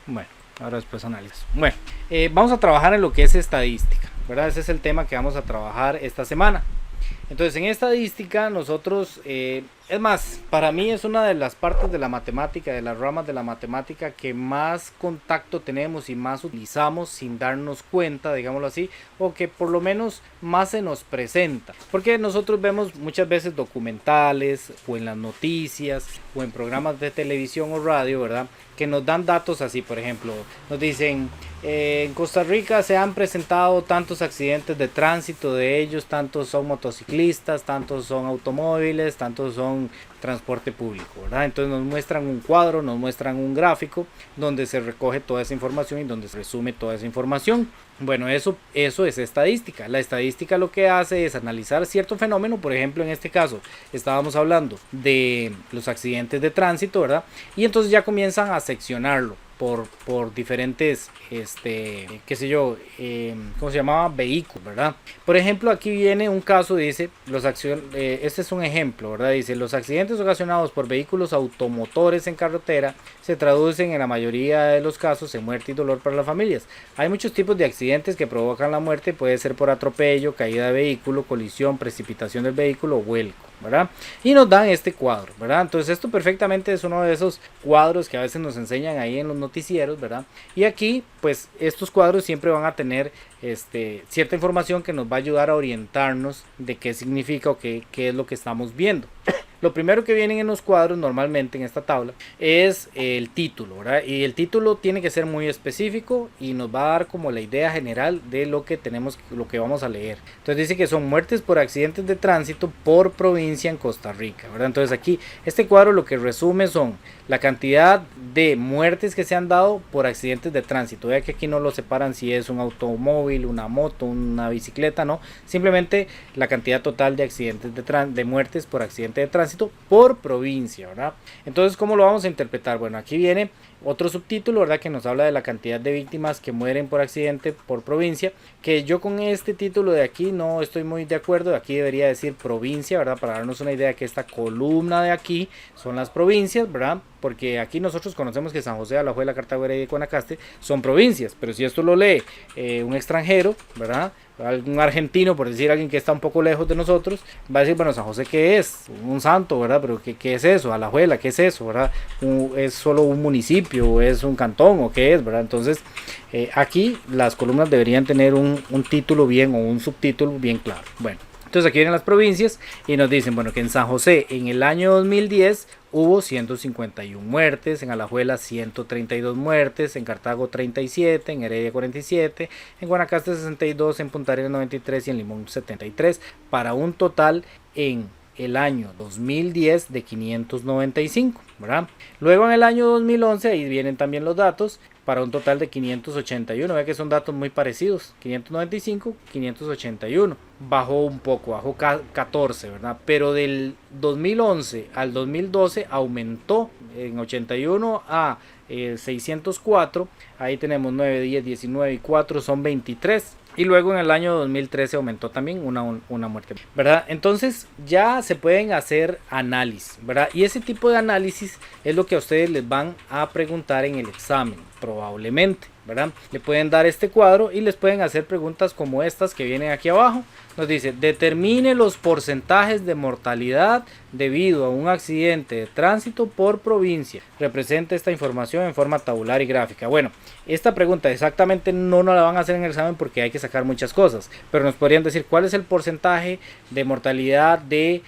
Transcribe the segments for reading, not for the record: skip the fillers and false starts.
Bueno, ahora después analizo. Bueno, vamos a trabajar en lo que es estadística, ¿verdad? Ese es el tema que vamos a trabajar esta semana. Entonces, en estadística nosotros, es más, para mí es una de las partes de la matemática, de las ramas de la matemática que más contacto tenemos y más utilizamos sin darnos cuenta, digámoslo así, o que por lo menos más se nos presenta. Porque nosotros vemos muchas veces documentales o en las noticias o en programas de televisión o radio, ¿verdad? Que nos dan datos así, por ejemplo, nos dicen, en Costa Rica se han presentado tantos accidentes de tránsito, de ellos tantos son motociclistas, tantos son automóviles, tantos son transporte público, ¿verdad? Entonces nos muestran un cuadro, nos muestran un gráfico donde se recoge toda esa información y donde se resume toda esa información. Bueno, eso es estadística. La estadística lo que hace es analizar cierto fenómeno. Por ejemplo, en este caso estábamos hablando de los accidentes de tránsito, ¿verdad? Y entonces ya comienzan a seccionarlo por diferentes, qué sé yo, ¿cómo se llamaba? Vehículos, ¿verdad? Por ejemplo, aquí viene un caso, dice, este es un ejemplo, ¿verdad? Dice, los accidentes ocasionados por vehículos automotores en carretera se traducen en la mayoría de los casos en muerte y dolor para las familias. Hay muchos tipos de accidentes que provocan la muerte, puede ser por atropello, caída de vehículo, colisión, precipitación del vehículo o vuelco, ¿verdad? Y nos dan este cuadro, ¿verdad? Entonces esto perfectamente es uno de esos cuadros que a veces nos enseñan ahí en los noticieros, ¿verdad? Y aquí, pues estos cuadros siempre van a tener cierta información que nos va a ayudar a orientarnos de qué significa o qué es lo que estamos viendo. Lo primero que vienen en los cuadros normalmente en esta tabla es el título, ¿verdad? Y el título tiene que ser muy específico y nos va a dar como la idea general de lo que tenemos, lo que vamos a leer. Entonces dice que son muertes por accidentes de tránsito por provincia en Costa Rica, ¿verdad? Entonces aquí este cuadro lo que resume son la cantidad de muertes que se han dado por accidentes de tránsito. Vea que aquí no lo separan si es un automóvil, una moto, una bicicleta, no. Simplemente la cantidad total de accidentes de muertes por accidente de tránsito por provincia, ¿verdad? Entonces, ¿cómo lo vamos a interpretar? Bueno, aquí viene otro subtítulo, ¿verdad? Que nos habla de la cantidad de víctimas que mueren por accidente por provincia, que yo con este título de aquí no estoy muy de acuerdo. Aquí debería decir provincia, ¿verdad? Para darnos una idea que esta columna de aquí son las provincias, ¿verdad? Porque aquí nosotros conocemos que San José, Alajuela, Cartagena y Guanacaste son provincias, pero si esto lo lee un extranjero, ¿verdad? Algún argentino, por decir alguien que está un poco lejos de nosotros, va a decir, bueno, San José, ¿qué es? Un santo, ¿verdad? Pero ¿qué es eso? Alajuela, ¿qué es eso? ¿Verdad? ¿Es solo un municipio? ¿Es un cantón? ¿O qué es? ¿Verdad? Entonces, aquí las columnas deberían tener un título bien o un subtítulo bien claro. Bueno, entonces aquí vienen las provincias y nos dicen, bueno, que en San José en el año 2010 hubo 151 muertes, en Alajuela 132 muertes, en Cartago 37, en Heredia 47, en Guanacaste 62, en Punta Arenas 93 y en Limón 73, para un total en el año 2010 de 595, ¿verdad? Luego en el año 2011, ahí vienen también los datos, para un total de 581, ve que son datos muy parecidos, 595, 581, bajó un poco, bajó 14, ¿verdad? Pero del 2011 al 2012 aumentó en 81 a 604, ahí tenemos 9, 10, 19 y 4 son 23. Y luego en el año 2013 aumentó también una muerte, ¿verdad? Entonces ya se pueden hacer análisis, ¿verdad? Y ese tipo de análisis es lo que a ustedes les van a preguntar en el examen, probablemente, ¿verdad? Le pueden dar este cuadro y les pueden hacer preguntas como estas que vienen aquí abajo. Nos dice, determine los porcentajes de mortalidad debido a un accidente de tránsito por provincia. Representa esta información en forma tabular y gráfica. Bueno, esta pregunta exactamente no nos la van a hacer en el examen porque hay que sacar muchas cosas, pero nos podrían decir cuál es el porcentaje de mortalidad de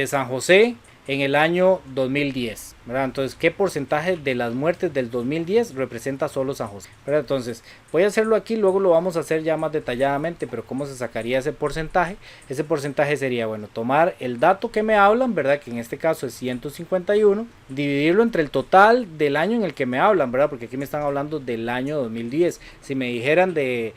San José en el año 2010, ¿verdad? Entonces, ¿qué porcentaje de las muertes del 2010 representa solo San José? ¿Verdad? Entonces, voy a hacerlo aquí, luego lo vamos a hacer ya más detalladamente, pero ¿cómo se sacaría ese porcentaje? Ese porcentaje sería, bueno, tomar el dato que me hablan, ¿verdad? Que en este caso es 151, dividirlo entre el total del año en el que me hablan, ¿verdad? Porque aquí me están hablando del año 2010. Si me dijeran de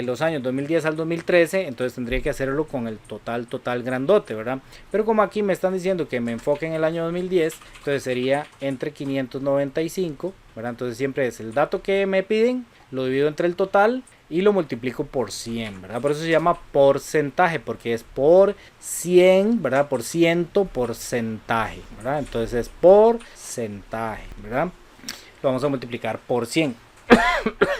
los años 2010 al 2013, entonces tendría que hacerlo con el total grandote, ¿verdad? Pero como aquí me están diciendo que me enfoque en el año 2010, entonces sería entre 595, ¿verdad? Entonces siempre es el dato que me piden, lo divido entre el total y lo multiplico por 100, ¿verdad? Por eso se llama porcentaje, porque es por 100, ¿verdad? Por ciento, porcentaje, ¿verdad? Entonces es porcentaje, ¿verdad? lo vamos a multiplicar por 100.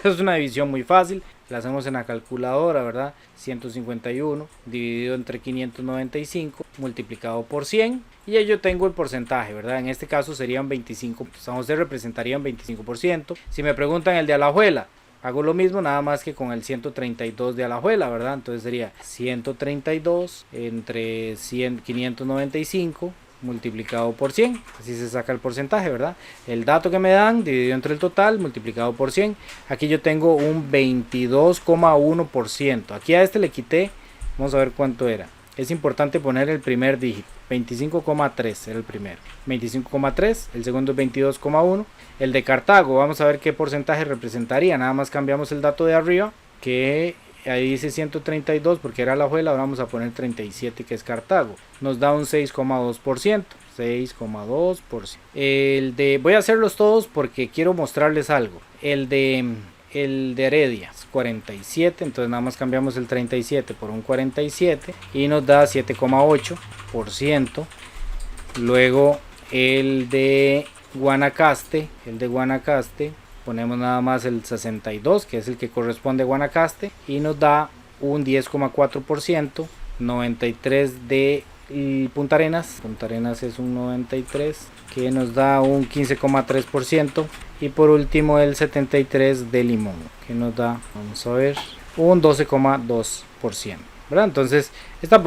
Es una división muy fácil, la hacemos en la calculadora, ¿verdad? 151 dividido entre 595 multiplicado por 100 y ahí yo tengo el porcentaje, ¿verdad? En este caso serían 25, San José representaría un 25%. Si me preguntan el de Alajuela, hago lo mismo, nada más que con el 132 de Alajuela, ¿verdad? Entonces sería 132 entre 595 multiplicado por 100, así se saca el porcentaje, ¿verdad? El dato que me dan dividido entre el total multiplicado por 100. Aquí yo tengo un 22,1%. Aquí a este le quité, vamos a ver cuánto era. Es importante poner el primer dígito, 25,3 era el primero, 25,3, el segundo es 22,1. El de Cartago, vamos a ver qué porcentaje representaría, nada más cambiamos el dato de arriba, que ahí dice 132 porque era Alajuela, ahora vamos a poner 37 que es Cartago, nos da un 6,2%, 6,2%. El de, voy a hacerlos todos porque quiero mostrarles algo. El de Heredia es 47, entonces nada más cambiamos el 37 por un 47 y nos da 7,8%. Luego el de Guanacaste, ponemos nada más el 62, que es el que corresponde a Guanacaste, y nos da un 10,4%. 93 de Punta Arenas es un 93, que nos da un 15,3%. Y por último el 73 de Limón, que nos da, vamos a ver, un 12,2%. ¿verdad? Entonces, esta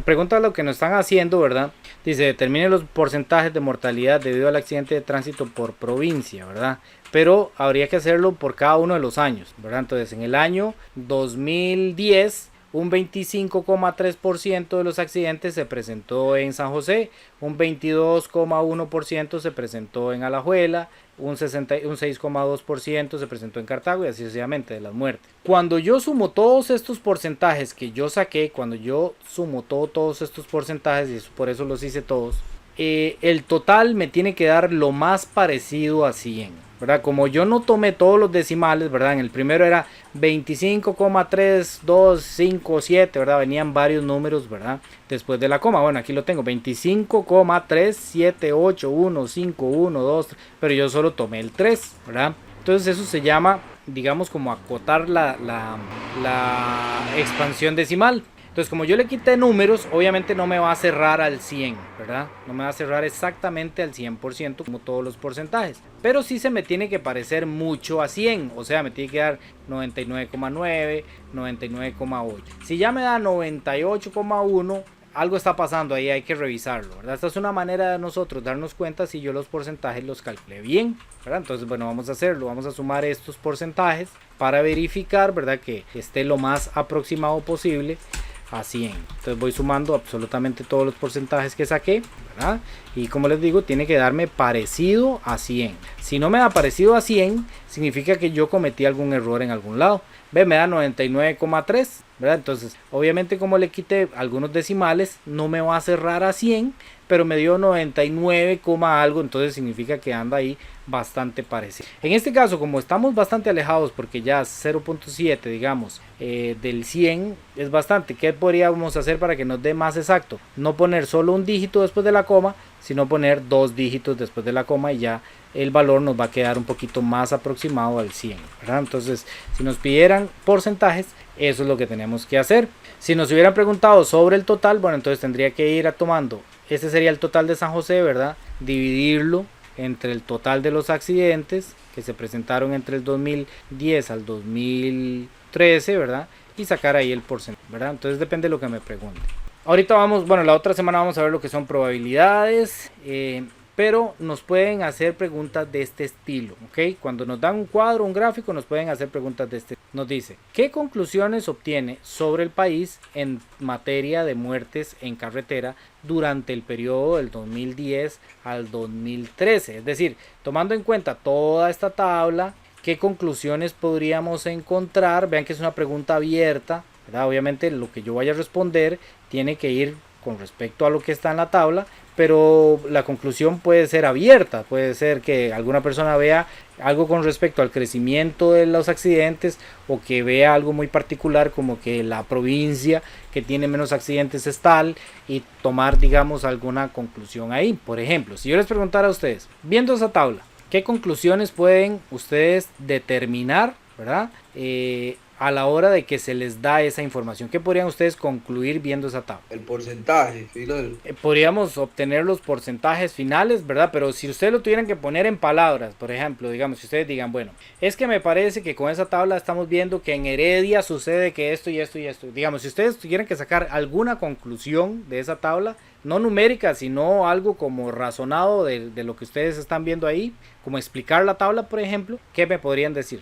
pregunta lo que nos están haciendo, ¿verdad? Dice, determine los porcentajes de mortalidad debido al accidente de tránsito por provincia, ¿verdad? Pero habría que hacerlo por cada uno de los años, ¿verdad? Entonces, en el año 2010, un 25,3% de los accidentes se presentó en San José, un 22,1% se presentó en Alajuela, un 6,2% se presentó en Cartago y así sucesivamente de las muertes. Cuando yo sumo todos estos porcentajes que yo saqué, todos estos porcentajes, y por eso los hice todos, el total me tiene que dar lo más parecido a 100. ¿Verdad? Como yo no tomé todos los decimales, ¿verdad? En el primero era 25,3257, ¿verdad? Venían varios números, ¿verdad? Después de la coma. Bueno, aquí lo tengo, 25,378151, pero yo solo tomé el 3, ¿verdad? Entonces eso se llama, digamos, como acotar la expansión decimal. Entonces, como yo le quité números, obviamente no me va a cerrar al 100, ¿verdad? No me va a cerrar exactamente al 100% como todos los porcentajes. Pero sí se me tiene que parecer mucho a 100. O sea, me tiene que dar 99,9, 99,8. Si ya me da 98,1, algo está pasando ahí, hay que revisarlo, ¿verdad? Esta es una manera de nosotros darnos cuenta si yo los porcentajes los calculé bien, ¿verdad? Entonces, bueno, vamos a hacerlo. Vamos a sumar estos porcentajes para verificar, ¿verdad? Que esté lo más aproximado posible a 100. Entonces voy sumando absolutamente todos los porcentajes que saqué, ¿verdad? Y como les digo, tiene que darme parecido a 100. Si no me da parecido a 100, significa que yo cometí algún error en algún lado. Ve, me da 99,3, ¿verdad? Entonces, obviamente como le quité algunos decimales, no me va a cerrar a 100, pero me dio 99, algo, entonces significa que anda ahí bastante parecido. En este caso, como estamos bastante alejados, porque ya 0.7, digamos, del 100 es bastante. ¿Qué podríamos hacer para que nos dé más exacto? No poner solo un dígito después de la coma, sino poner 2 dígitos después de la coma y ya el valor nos va a quedar un poquito más aproximado al 100, ¿verdad? Entonces, si nos pidieran porcentajes, eso es lo que tenemos que hacer. Si nos hubieran preguntado sobre el total, bueno, entonces tendría que ir tomando, este sería el total de San José, ¿verdad? Dividirlo entre el total de los accidentes que se presentaron entre el 2010 al 2013, ¿verdad? Y sacar ahí el porcentaje, ¿verdad? Entonces depende de lo que me pregunte. Ahorita vamos, bueno, la otra semana vamos a ver lo que son probabilidades, pero nos pueden hacer preguntas de este estilo, ¿ok? Cuando nos dan un cuadro, un gráfico, nos pueden hacer preguntas de este. Nos dice, ¿qué conclusiones obtiene sobre el país en materia de muertes en carretera durante el periodo del 2010 al 2013? Es decir, tomando en cuenta toda esta tabla, ¿qué conclusiones podríamos encontrar? Vean que es una pregunta abierta, ¿verdad? Obviamente lo que yo vaya a responder tiene que ir con respecto a lo que está en la tabla, pero la conclusión puede ser abierta, puede ser que alguna persona vea algo con respecto al crecimiento de los accidentes o que vea algo muy particular como que la provincia que tiene menos accidentes es tal y tomar, digamos, alguna conclusión ahí. Por ejemplo, si yo les preguntara a ustedes, viendo esa tabla, ¿Qué conclusiones pueden ustedes determinar, ¿verdad? A la hora de que se les da esa información. ¿Qué podrían ustedes concluir viendo esa tabla? El porcentaje final. Podríamos obtener los porcentajes finales, ¿verdad? Pero si ustedes lo tuvieran que poner en palabras, por ejemplo, digamos, si ustedes digan, bueno, es que me parece que con esa tabla estamos viendo que en Heredia sucede que esto y esto y esto. Digamos, si ustedes tuvieran que sacar alguna conclusión de esa tabla, no numérica, sino algo como razonado de lo que ustedes están viendo ahí, como explicar la tabla, por ejemplo, ¿qué me podrían decir?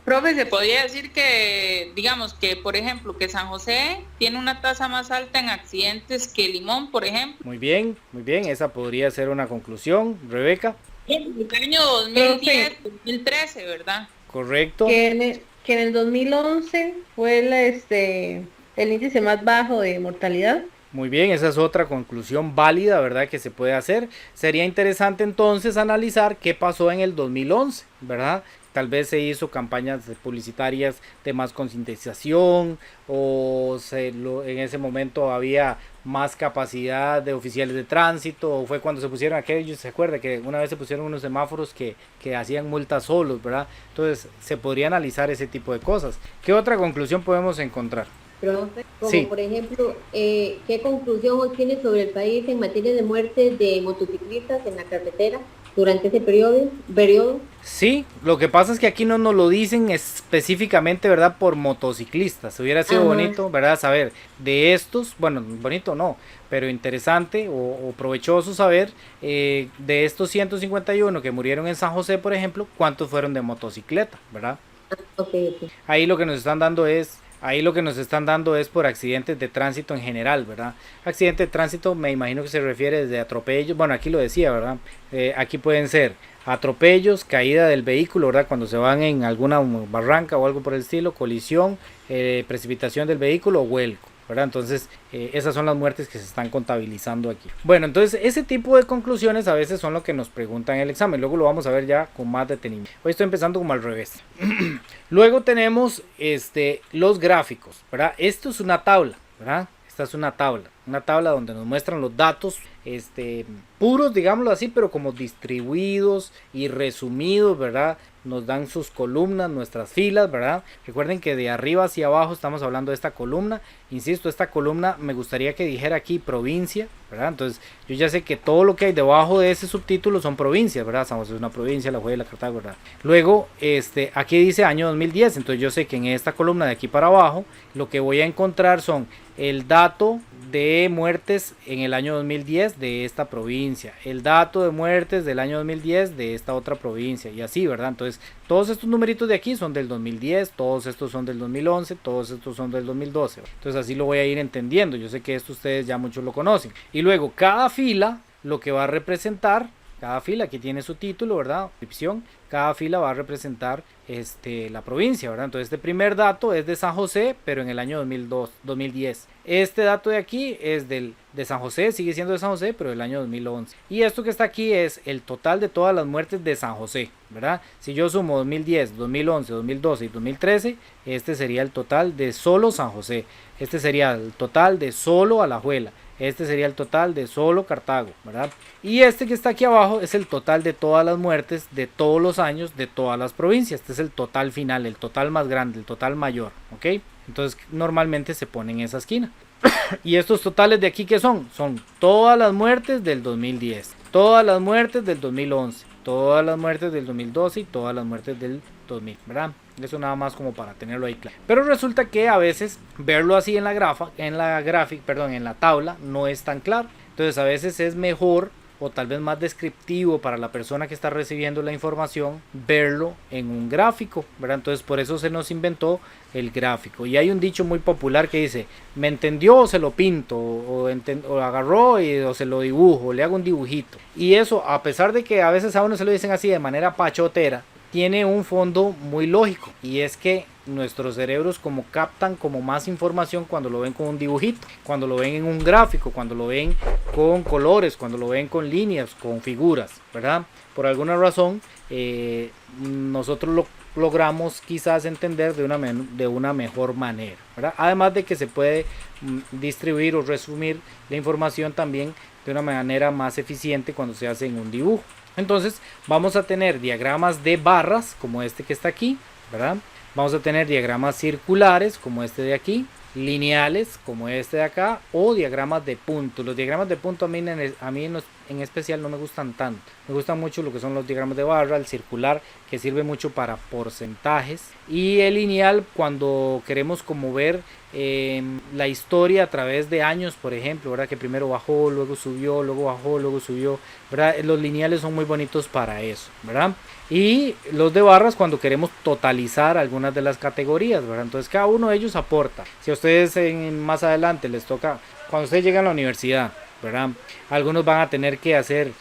Profe, se podría decir que, digamos que, por ejemplo, que San José tiene una tasa más alta en accidentes que Limón, por ejemplo. Muy bien, esa podría ser una conclusión. Rebeca. En el año 2010, 2013, ¿verdad? Correcto. Que en el 2011 fue el índice más bajo de mortalidad. Muy bien, esa es otra conclusión válida, ¿verdad? Que se puede hacer. Sería interesante entonces analizar qué pasó en el 2011, ¿verdad? Tal vez se hizo campañas publicitarias de más concientización o en ese momento había más capacidad de oficiales de tránsito, o fue cuando se pusieron aquellos, se acuerda que una vez se pusieron unos semáforos que hacían multas solos, ¿verdad? Entonces se podría analizar ese tipo de cosas. ¿Qué otra conclusión podemos encontrar? Profe, como Sí. por ejemplo, ¿qué conclusión obtiene sobre el país en materia de muertes de motociclistas en la carretera durante ese periodo? Sí, lo que pasa es que aquí no nos lo dicen específicamente, ¿verdad? Por motociclistas. Hubiera sido bonito, ¿verdad? Saber de estos, bueno, bonito no, pero interesante o provechoso saber de estos 151 que murieron en San José, por ejemplo, cuántos fueron de motocicleta, ¿verdad? Okay. Ahí lo que nos están dando es por accidentes de tránsito en general, ¿verdad? Accidente de tránsito me imagino que se refiere desde atropellos, bueno, aquí lo decía, ¿verdad? Aquí pueden ser atropellos, caída del vehículo, ¿verdad? Cuando se van en alguna barranca o algo por el estilo, colisión, precipitación del vehículo o vuelco, ¿verdad? Entonces esas son las muertes que se están contabilizando aquí. Bueno, entonces ese tipo de conclusiones a veces son lo que nos preguntan en el examen, luego lo vamos a ver ya con más detenimiento. Hoy estoy empezando como al revés. Luego tenemos los gráficos, ¿verdad? Esto es una tabla, ¿verdad? Esta es una tabla donde nos muestran los datos puros, digámoslo así, pero como distribuidos y resumidos, ¿verdad? Nos dan sus columnas, nuestras filas, ¿verdad? Recuerden que de arriba hacia abajo estamos hablando de esta columna. Insisto, esta columna me gustaría que dijera aquí provincia, ¿verdad? Entonces yo ya sé que todo lo que hay debajo de ese subtítulo son provincias, ¿verdad? San José es una provincia, La Juela, Cartago, ¿verdad? Luego, aquí dice año 2010, entonces yo sé que en esta columna de aquí para abajo lo que voy a encontrar son el dato de muertes en el año 2010 de esta provincia, el dato de muertes del año 2010 de esta otra provincia y así, ¿verdad? Entonces todos estos numeritos de aquí son del 2010, todos estos son del 2011, todos estos son del 2012. Entonces así lo voy a ir entendiendo. Yo sé que esto ustedes ya muchos lo conocen. Y luego cada fila lo que va a representar, cada fila que tiene su título, ¿verdad? Descripción. Cada fila va a representar la provincia, ¿verdad? Entonces este primer dato es de San José, pero en el año 2010. Este dato de aquí es de San José, sigue siendo de San José, pero del año 2011. Y esto que está aquí es el total de todas las muertes de San José, ¿verdad? Si yo sumo 2010, 2011, 2012 y 2013, este sería el total de solo San José. Este sería el total de solo Alajuela. Este sería el total de solo Cartago, ¿verdad? Y este que está aquí abajo es el total de todas las muertes de todos los años de todas las provincias. Este es el total final, el total más grande, el total mayor, ¿ok? Entonces normalmente se pone en esa esquina. Y estos totales de aquí, ¿qué son? Son todas las muertes del 2010, todas las muertes del 2011, todas las muertes del 2012 y todas las muertes del 2000, ¿verdad? Eso nada más como para tenerlo ahí claro. Pero resulta que a veces verlo así en la tabla no es tan claro. Entonces a veces es mejor o tal vez más descriptivo para la persona que está recibiendo la información verlo en un gráfico, ¿verdad? Entonces por eso se nos inventó el gráfico. Y hay un dicho muy popular que dice, ¿me entendió o se lo pinto? O agarró o se lo dibujo, o le hago un dibujito. Y eso, a pesar de que a veces a uno se lo dicen así de manera pachotera, tiene un fondo muy lógico, y es que nuestros cerebros como captan como más información cuando lo ven con un dibujito, cuando lo ven en un gráfico, cuando lo ven con colores, cuando lo ven con líneas, con figuras, ¿verdad? Por alguna razón nosotros lo logramos quizás entender de una mejor manera, ¿verdad? Además de que se puede distribuir o resumir la información también de una manera más eficiente cuando se hace en un dibujo. Entonces vamos a tener diagramas de barras como este que está aquí, ¿verdad? Vamos a tener diagramas circulares como este de aquí, lineales como este de acá, o diagramas de puntos. Los diagramas de punto a mí en especial no me gustan tanto. Me gustan mucho lo que son los diagramas de barra, el circular que sirve mucho para porcentajes, y el lineal cuando queremos como ver la historia a través de años, por ejemplo, ¿verdad? Que primero bajó, luego subió, luego bajó, luego subió, ¿verdad? Los lineales son muy bonitos para eso, ¿verdad? Y los de barras cuando queremos totalizar algunas de las categorías, ¿verdad? Entonces cada uno de ellos aporta. Si a ustedes más adelante les toca, cuando ustedes llegan a la universidad, ¿verdad? Algunos van a tener que hacer,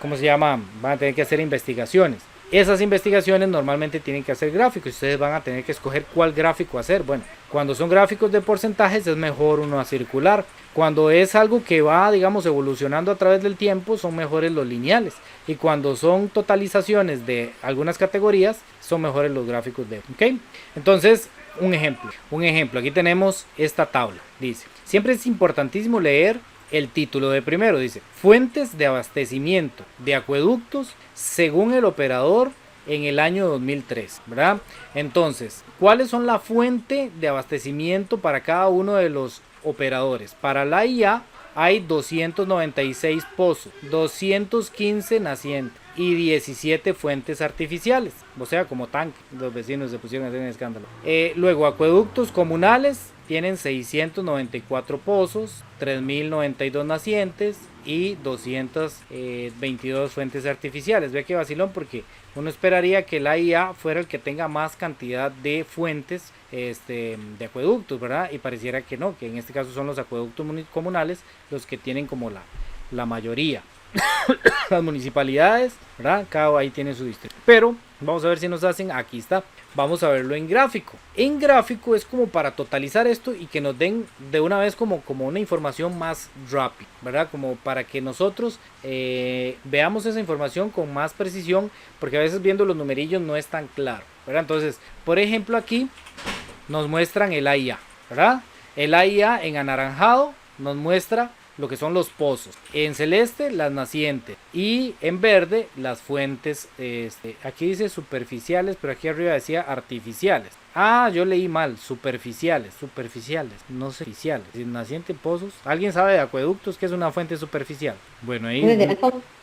¿cómo se llama? Van a tener que hacer investigaciones. Esas investigaciones normalmente tienen que hacer gráficos. Ustedes van a tener que escoger cuál gráfico hacer. Bueno, cuando son gráficos de porcentajes es mejor uno a circular. Cuando es algo que va, digamos, evolucionando a través del tiempo, son mejores los lineales. Y cuando son totalizaciones de algunas categorías, son mejores los gráficos de... ¿Ok? Entonces, un ejemplo. Aquí tenemos esta tabla. Dice, siempre es importantísimo leer el título de primero. Dice, fuentes de abastecimiento de acueductos según el operador en el año 2003, ¿verdad? Entonces, ¿cuáles son la fuente de abastecimiento para cada uno de los operadores? Para la IA hay 296 pozos, 215 nacientes y 17 fuentes artificiales, o sea, como tanque. Los vecinos se pusieron a hacer un escándalo. Luego, acueductos comunales tienen 694 pozos, 3092 nacientes y 222 fuentes artificiales. Vea que vacilón, porque uno esperaría que la IA fuera el que tenga más cantidad de fuentes de acueductos, ¿verdad? Y pareciera que no, que en este caso son los acueductos comunales los que tienen como la mayoría. Las municipalidades, ¿verdad? Cada ahí tiene su distrito. Pero vamos a ver si nos hacen, aquí está. Vamos a verlo en gráfico. En gráfico es como para totalizar esto y que nos den de una vez como una información más rápida, ¿verdad? Como para que nosotros veamos esa información con más precisión, porque a veces viendo los numerillos no es tan claro, ¿verdad? Entonces, por ejemplo, aquí nos muestran el AIA, ¿verdad? El AIA en anaranjado nos muestra lo que son los pozos, en celeste las nacientes y en verde las fuentes. Aquí dice superficiales, pero aquí arriba decía artificiales. Yo leí mal, superficiales, no sé, oficiales, naciente, pozos. ¿Alguien sabe de acueductos qué es una fuente superficial? Bueno, ahí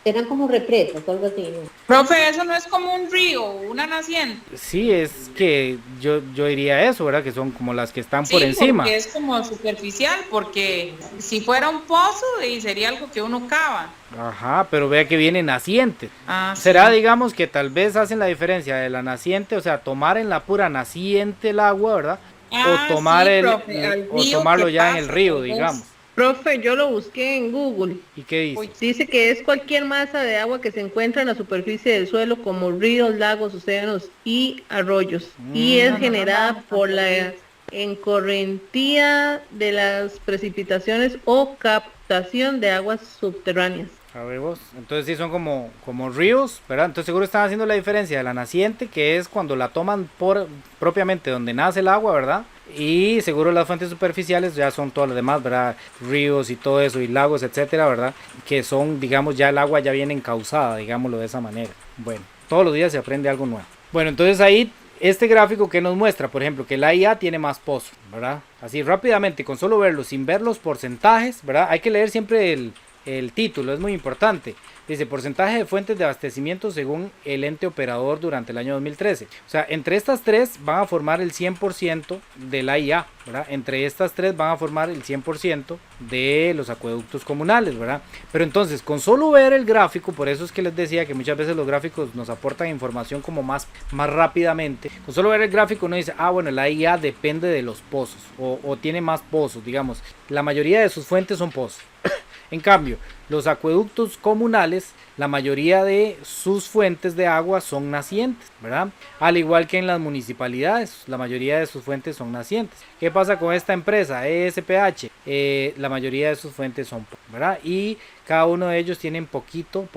Eran como represas o algo así, ¿no? Profe, eso no es como un río, una naciente. sí, es que yo diría eso, ¿verdad? Que son como las que están por encima. Porque es como superficial, porque si fuera un pozo sería algo que uno cava. Ajá, pero vea que viene naciente. Será, Será, digamos, que tal vez hacen la diferencia de la naciente, o sea, tomar en la pura naciente el agua, ¿verdad? O tomar o tomarlo ya en el río, digamos. Profe, yo lo busqué en Google. ¿Y qué dice? Dice que es cualquier masa de agua que se encuentra en la superficie del suelo, como ríos, lagos, océanos y arroyos. Y es generada por la encorrentía de las precipitaciones o captación de aguas subterráneas. A ver vos, entonces sí son como ríos, ¿verdad? Entonces seguro están haciendo la diferencia de la naciente, que es cuando la toman propiamente donde nace el agua, ¿verdad? Y seguro las fuentes superficiales ya son todas las demás, ¿verdad? Ríos y todo eso, y lagos, etcétera, ¿verdad? Que son, digamos, ya el agua ya viene encauzada, digámoslo de esa manera. Bueno, todos los días se aprende algo nuevo. Bueno, entonces ahí, este gráfico que nos muestra, por ejemplo, que la IA tiene más pozos, ¿verdad? Así rápidamente, con solo verlo, sin ver los porcentajes, ¿verdad? Hay que leer siempre el título, es muy importante. Dice, porcentaje de fuentes de abastecimiento según el ente operador durante el año 2013. O sea, entre estas tres van a formar el 100% de la IA, ¿verdad? Entre estas tres van a formar el 100% de los acueductos comunales, ¿verdad? Pero entonces, con solo ver el gráfico, por eso es que les decía que muchas veces los gráficos nos aportan información como más rápidamente. Con solo ver el gráfico uno dice, bueno, la IA depende de los pozos, o tiene más pozos, digamos. La mayoría de sus fuentes son pozos. En cambio, los acueductos comunales, la mayoría de sus fuentes de agua son nacientes, ¿verdad? Al igual que en las municipalidades, la mayoría de sus fuentes son nacientes. ¿Qué pasa con esta empresa, ESPH? La mayoría de sus fuentes son, ¿verdad? Y cada uno de ellos tienen poquito,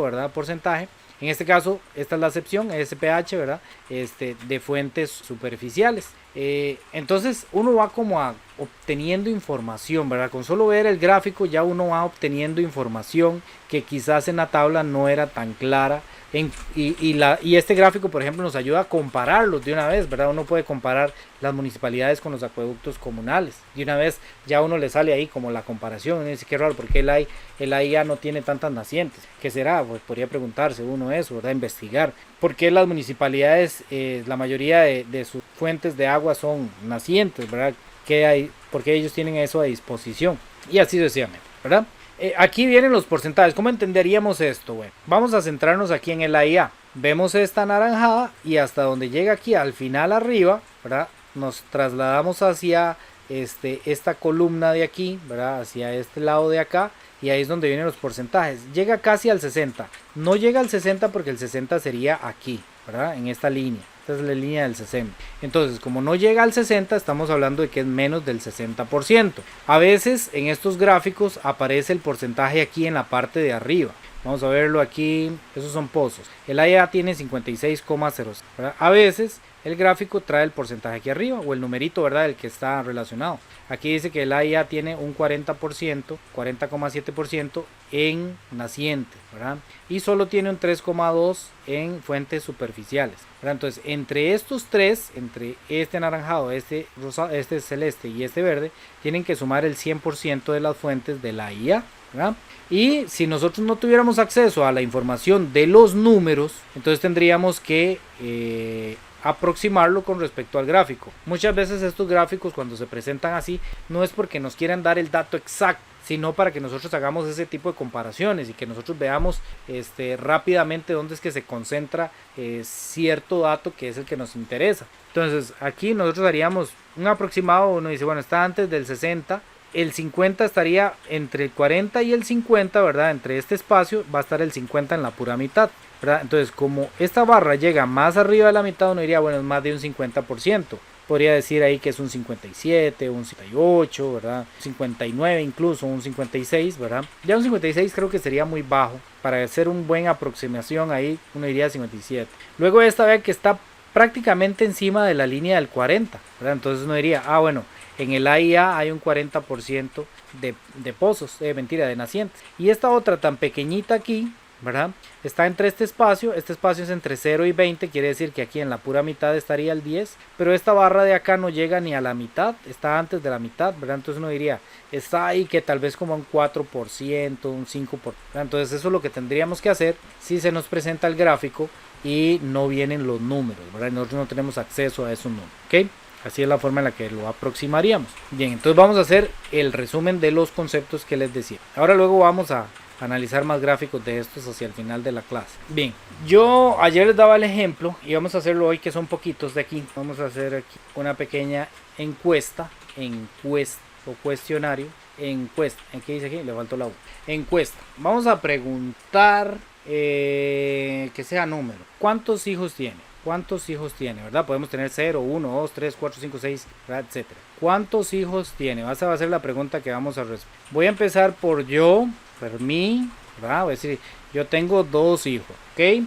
¿verdad? Porcentaje. En este caso, esta es la excepción, ESPH, ¿verdad? De fuentes superficiales. Entonces uno va como obteniendo información, ¿verdad? Con solo ver el gráfico ya uno va obteniendo información que quizás en la tabla no era tan clara. Y este gráfico, por ejemplo, nos ayuda a compararlos de una vez, ¿verdad? Uno puede comparar las municipalidades con los acueductos comunales. De una vez ya uno le sale ahí como la comparación. Uno dice, qué raro, ¿por qué el AIA no tiene tantas nacientes? ¿Qué será? Pues podría preguntarse uno eso, ¿verdad? Investigar. ¿Por qué las municipalidades, la mayoría de sus fuentes de agua son nacientes, ¿verdad? ¿Por qué ellos tienen eso a disposición? Y así sucesivamente, ¿verdad? Aquí vienen los porcentajes. ¿Cómo entenderíamos esto? Bueno, vamos a centrarnos aquí en el AIA. Vemos esta anaranjada y hasta donde llega aquí al final arriba, ¿verdad? Nos trasladamos hacia esta columna de aquí, ¿verdad? Hacia este lado de acá. Y ahí es donde vienen los porcentajes. Llega casi al 60. No llega al 60 porque el 60 sería aquí, ¿verdad? En esta línea. Esta es la línea del 60. Entonces, como no llega al 60, estamos hablando de que es menos del 60%. A veces en estos gráficos aparece el porcentaje aquí en la parte de arriba. Vamos a verlo aquí. Esos son pozos. El AIA tiene 56,0. A veces el gráfico trae el porcentaje aquí arriba o el numerito, ¿verdad? El que está relacionado. Aquí dice que el AIA tiene un 40%, 40,7% en nacientes, ¿verdad? Y solo tiene un 3,2% en fuentes superficiales, ¿verdad? Entonces, entre estos tres, entre este anaranjado, este rosado, este celeste y este verde, tienen que sumar el 100% de las fuentes del AIA, ¿verdad? Y si nosotros no tuviéramos acceso a la información de los números, entonces tendríamos que aproximarlo con respecto al gráfico. Muchas veces estos gráficos, cuando se presentan así, no es porque nos quieran dar el dato exacto, sino para que nosotros hagamos ese tipo de comparaciones y que nosotros veamos rápidamente dónde es que se concentra cierto dato que es el que nos interesa. Entonces aquí nosotros haríamos un aproximado. Uno dice, bueno, está antes del 60, el 50 estaría entre el 40 y el 50, ¿verdad? Entre este espacio va a estar el 50 en la pura mitad, ¿verdad? Entonces, como esta barra llega más arriba de la mitad, uno diría, bueno, es más de un 50%. Podría decir ahí que es un 57, un 58, ¿verdad? 59 incluso, un 56, ¿verdad? Ya un 56 creo que sería muy bajo. Para hacer una buena aproximación ahí, uno diría 57. Luego esta vez que está prácticamente encima de la línea del 40, ¿verdad? Entonces uno diría, ah, bueno, en el AIA hay un 40% de pozos, de nacientes. Y esta otra tan pequeñita aquí, ¿verdad? Está entre este espacio es entre 0 y 20, quiere decir que aquí en la pura mitad estaría el 10, pero esta barra de acá no llega ni a la mitad, está antes de la mitad, ¿verdad? Entonces uno diría, está ahí que tal vez como un 4%, un 5%, ¿verdad? Entonces eso es lo que tendríamos que hacer si se nos presenta el gráfico y no vienen los números, ¿verdad? Nosotros no tenemos acceso a esos números, ¿ok? Así es la forma en la que lo aproximaríamos. Bien, entonces vamos a hacer el resumen de los conceptos que les decía. Ahora luego vamos a analizar más gráficos de estos hacia el final de la clase. Bien, yo ayer les daba el ejemplo y vamos a hacerlo hoy, que son poquitos de aquí. Vamos a hacer aquí una pequeña encuesta o cuestionario. Encuesta, ¿en qué dice aquí? Le faltó la U. Encuesta. Vamos a preguntar que sea número. ¿Cuántos hijos tiene? ¿Cuántos hijos tiene? ¿Verdad? Podemos tener 0, 1, 2, 3, 4, 5, 6, etc. ¿Cuántos hijos tiene? Esa va a ser la pregunta que vamos a responder. Voy a empezar por mí, ¿verdad? Voy a decir, yo tengo 2 hijos, ¿ok?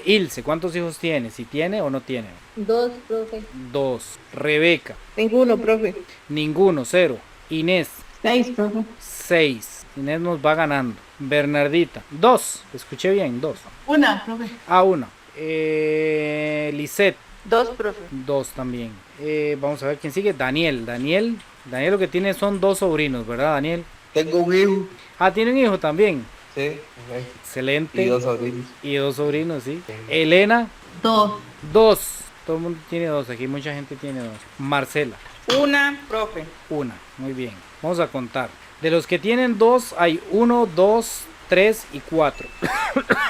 Ilse, ¿cuántos hijos tiene? ¿Si tiene o no tiene? 2, profe. 2. Rebeca. Ninguno, profe. Ninguno, 0. Inés. 6, profe. 6. Inés nos va ganando. Bernardita. 2. Escuché bien, 2. 1, profe. Ah, 1. Lisette. 2, profe. 2 también. Vamos a ver quién sigue. Daniel lo que tiene son 2 sobrinos, ¿verdad, Daniel? Tengo un hijo. Ah, tiene un hijo también. Sí. Ok. Excelente. Y 2 sobrinos. Y 2 sobrinos, sí. Elena. 2. 2. Todo el mundo tiene 2. Aquí mucha gente tiene 2. Marcela. Una, profe. 1. Muy bien. Vamos a contar. De los que tienen 2 hay 1, 2, 3 y 4.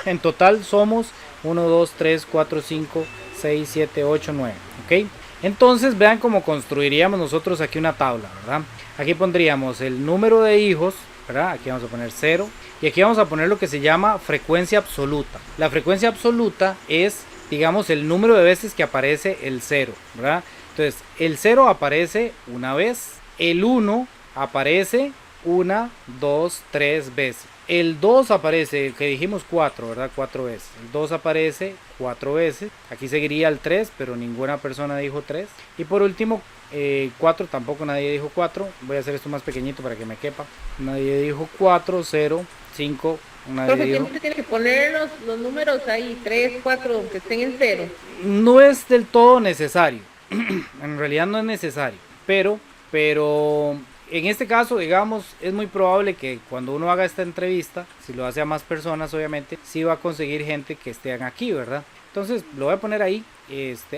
En total somos 1, 2, 3, 4, 5, 6, 7, 8, 9. ¿Ok? Entonces vean cómo construiríamos nosotros aquí una tabla, ¿verdad? Aquí pondríamos el número de hijos, ¿verdad? Aquí vamos a poner 0. Y aquí vamos a poner lo que se llama frecuencia absoluta. La frecuencia absoluta es, digamos, el número de veces que aparece el 0, ¿verdad? Entonces, el 0 aparece una vez. El 1 aparece 1, 2, 3 veces. El 2 aparece, que dijimos 4, ¿verdad? 4 veces. El 2 aparece 4 veces. Aquí seguiría el 3, pero ninguna persona dijo 3. Y por último, 4, tampoco nadie dijo 4. Voy a hacer esto más pequeñito para que me quepa. Nadie dijo 4, 0, 5. Profe, siempre tiene que poner los números ahí, 3, 4, aunque estén en 0. No es del todo necesario. En realidad no es necesario. Pero en este caso, digamos, es muy probable que cuando uno haga esta entrevista, si lo hace a más personas, obviamente, sí va a conseguir gente que estén aquí, ¿verdad? Entonces, lo voy a poner ahí,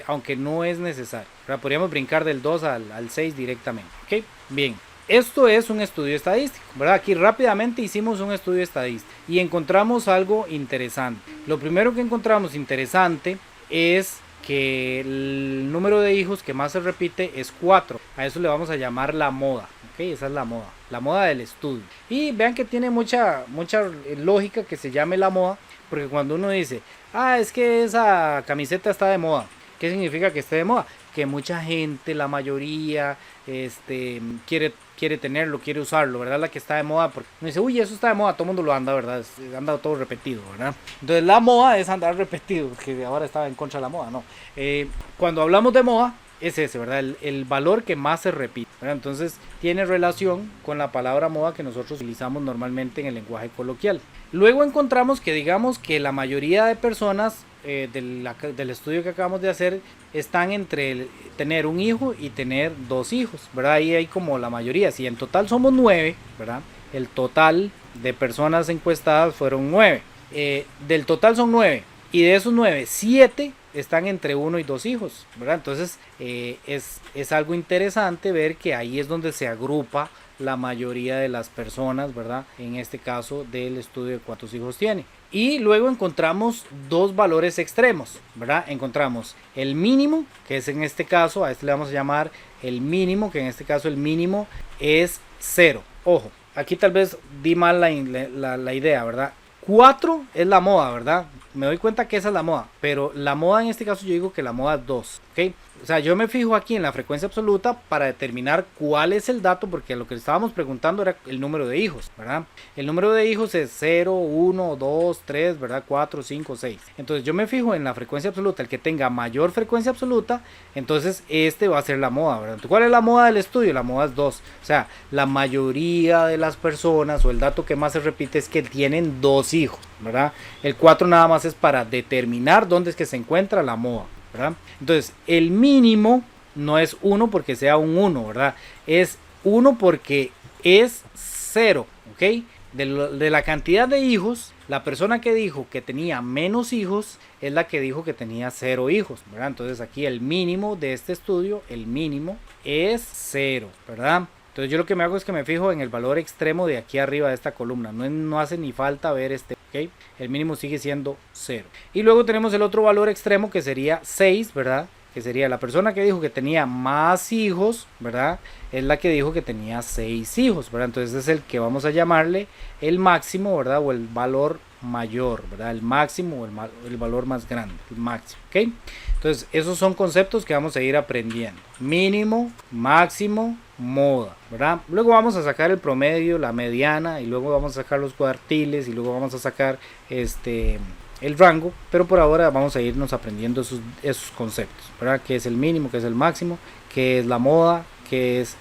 aunque no es necesario, ¿verdad? Podríamos brincar del 2 al 6 directamente, ¿ok? Bien, esto es un estudio estadístico, ¿verdad? Aquí rápidamente hicimos un estudio estadístico y encontramos algo interesante. Lo primero que encontramos interesante es que el número de hijos que más se repite es 4. A eso le vamos a llamar la moda. Ok, esa es la moda del estudio. Y vean que tiene mucha lógica que se llame la moda, porque cuando uno dice, es que esa camiseta está de moda, ¿qué significa que esté de moda? Que mucha gente, la mayoría, quiere tenerlo, quiere usarlo, ¿verdad? La que está de moda, porque uno dice, uy, eso está de moda, todo el mundo lo anda, ¿verdad? Anda todo repetido, ¿verdad? Entonces la moda es andar repetido, que ahora estaba en contra de la moda, ¿no? Cuando hablamos de moda, es ese, ¿verdad? El valor que más se repite, ¿verdad? Entonces tiene relación con la palabra moda que nosotros utilizamos normalmente en el lenguaje coloquial. Luego encontramos que digamos que la mayoría de personas del estudio que acabamos de hacer están entre tener un hijo y tener 2 hijos, ¿verdad? Ahí hay como la mayoría, si en total somos 9, ¿verdad? El total de personas encuestadas fueron 9. Del total son 9 y de esos 9, 7 están entre 1 y 2 hijos, ¿verdad? Entonces es algo interesante ver que ahí es donde se agrupa la mayoría de las personas, ¿verdad? En este caso del estudio de cuántos hijos tiene. Y luego encontramos 2 valores extremos, ¿verdad? Encontramos el mínimo, que es en este caso, a este le vamos a llamar el mínimo, que en este caso el mínimo es 0. Ojo, aquí tal vez di mal la idea, ¿verdad? 4 es la moda, ¿verdad? Me doy cuenta que esa es la moda, pero la moda en este caso yo digo que la moda es 2, ¿ok? O sea, yo me fijo aquí en la frecuencia absoluta para determinar cuál es el dato, porque lo que estábamos preguntando era el número de hijos, ¿verdad? El número de hijos es 0, 1, 2, 3, ¿verdad? 4, 5, 6. Entonces yo me fijo en la frecuencia absoluta, el que tenga mayor frecuencia absoluta, entonces este va a ser la moda, ¿verdad? Entonces, ¿cuál es la moda del estudio? La moda es 2. O sea, la mayoría de las personas, o el dato que más se repite es que tienen 2 hijos, ¿verdad? El 4 nada más es para determinar dónde es que se encuentra la moda, ¿verdad? Entonces el mínimo no es 1 porque sea un 1, ¿verdad? Es 1 porque es 0, ¿ok? De la cantidad de hijos, la persona que dijo que tenía menos hijos es la que dijo que tenía 0 hijos, ¿verdad? Entonces aquí el mínimo de este estudio, el mínimo es 0, ¿verdad? Entonces yo lo que me hago es que me fijo en el valor extremo de aquí arriba de esta columna. No hace ni falta ver ¿ok? El mínimo sigue siendo 0. Y luego tenemos el otro valor extremo que sería 6, ¿verdad? Que sería la persona que dijo que tenía más hijos, ¿verdad? Es la que dijo que tenía 6 hijos, ¿verdad? Entonces es el que vamos a llamarle el máximo, ¿verdad? O el valor mayor, ¿verdad? El máximo o el valor más grande, el máximo, ¿ok? Entonces esos son conceptos que vamos a ir aprendiendo. Mínimo, máximo, moda, ¿verdad? Luego vamos a sacar el promedio, la mediana, y luego vamos a sacar los cuartiles, y luego vamos a sacar el rango, pero por ahora vamos a irnos aprendiendo esos conceptos, ¿verdad? ¿Qué es el mínimo? ¿Qué es el máximo? ¿Qué es la moda? ¿Qué es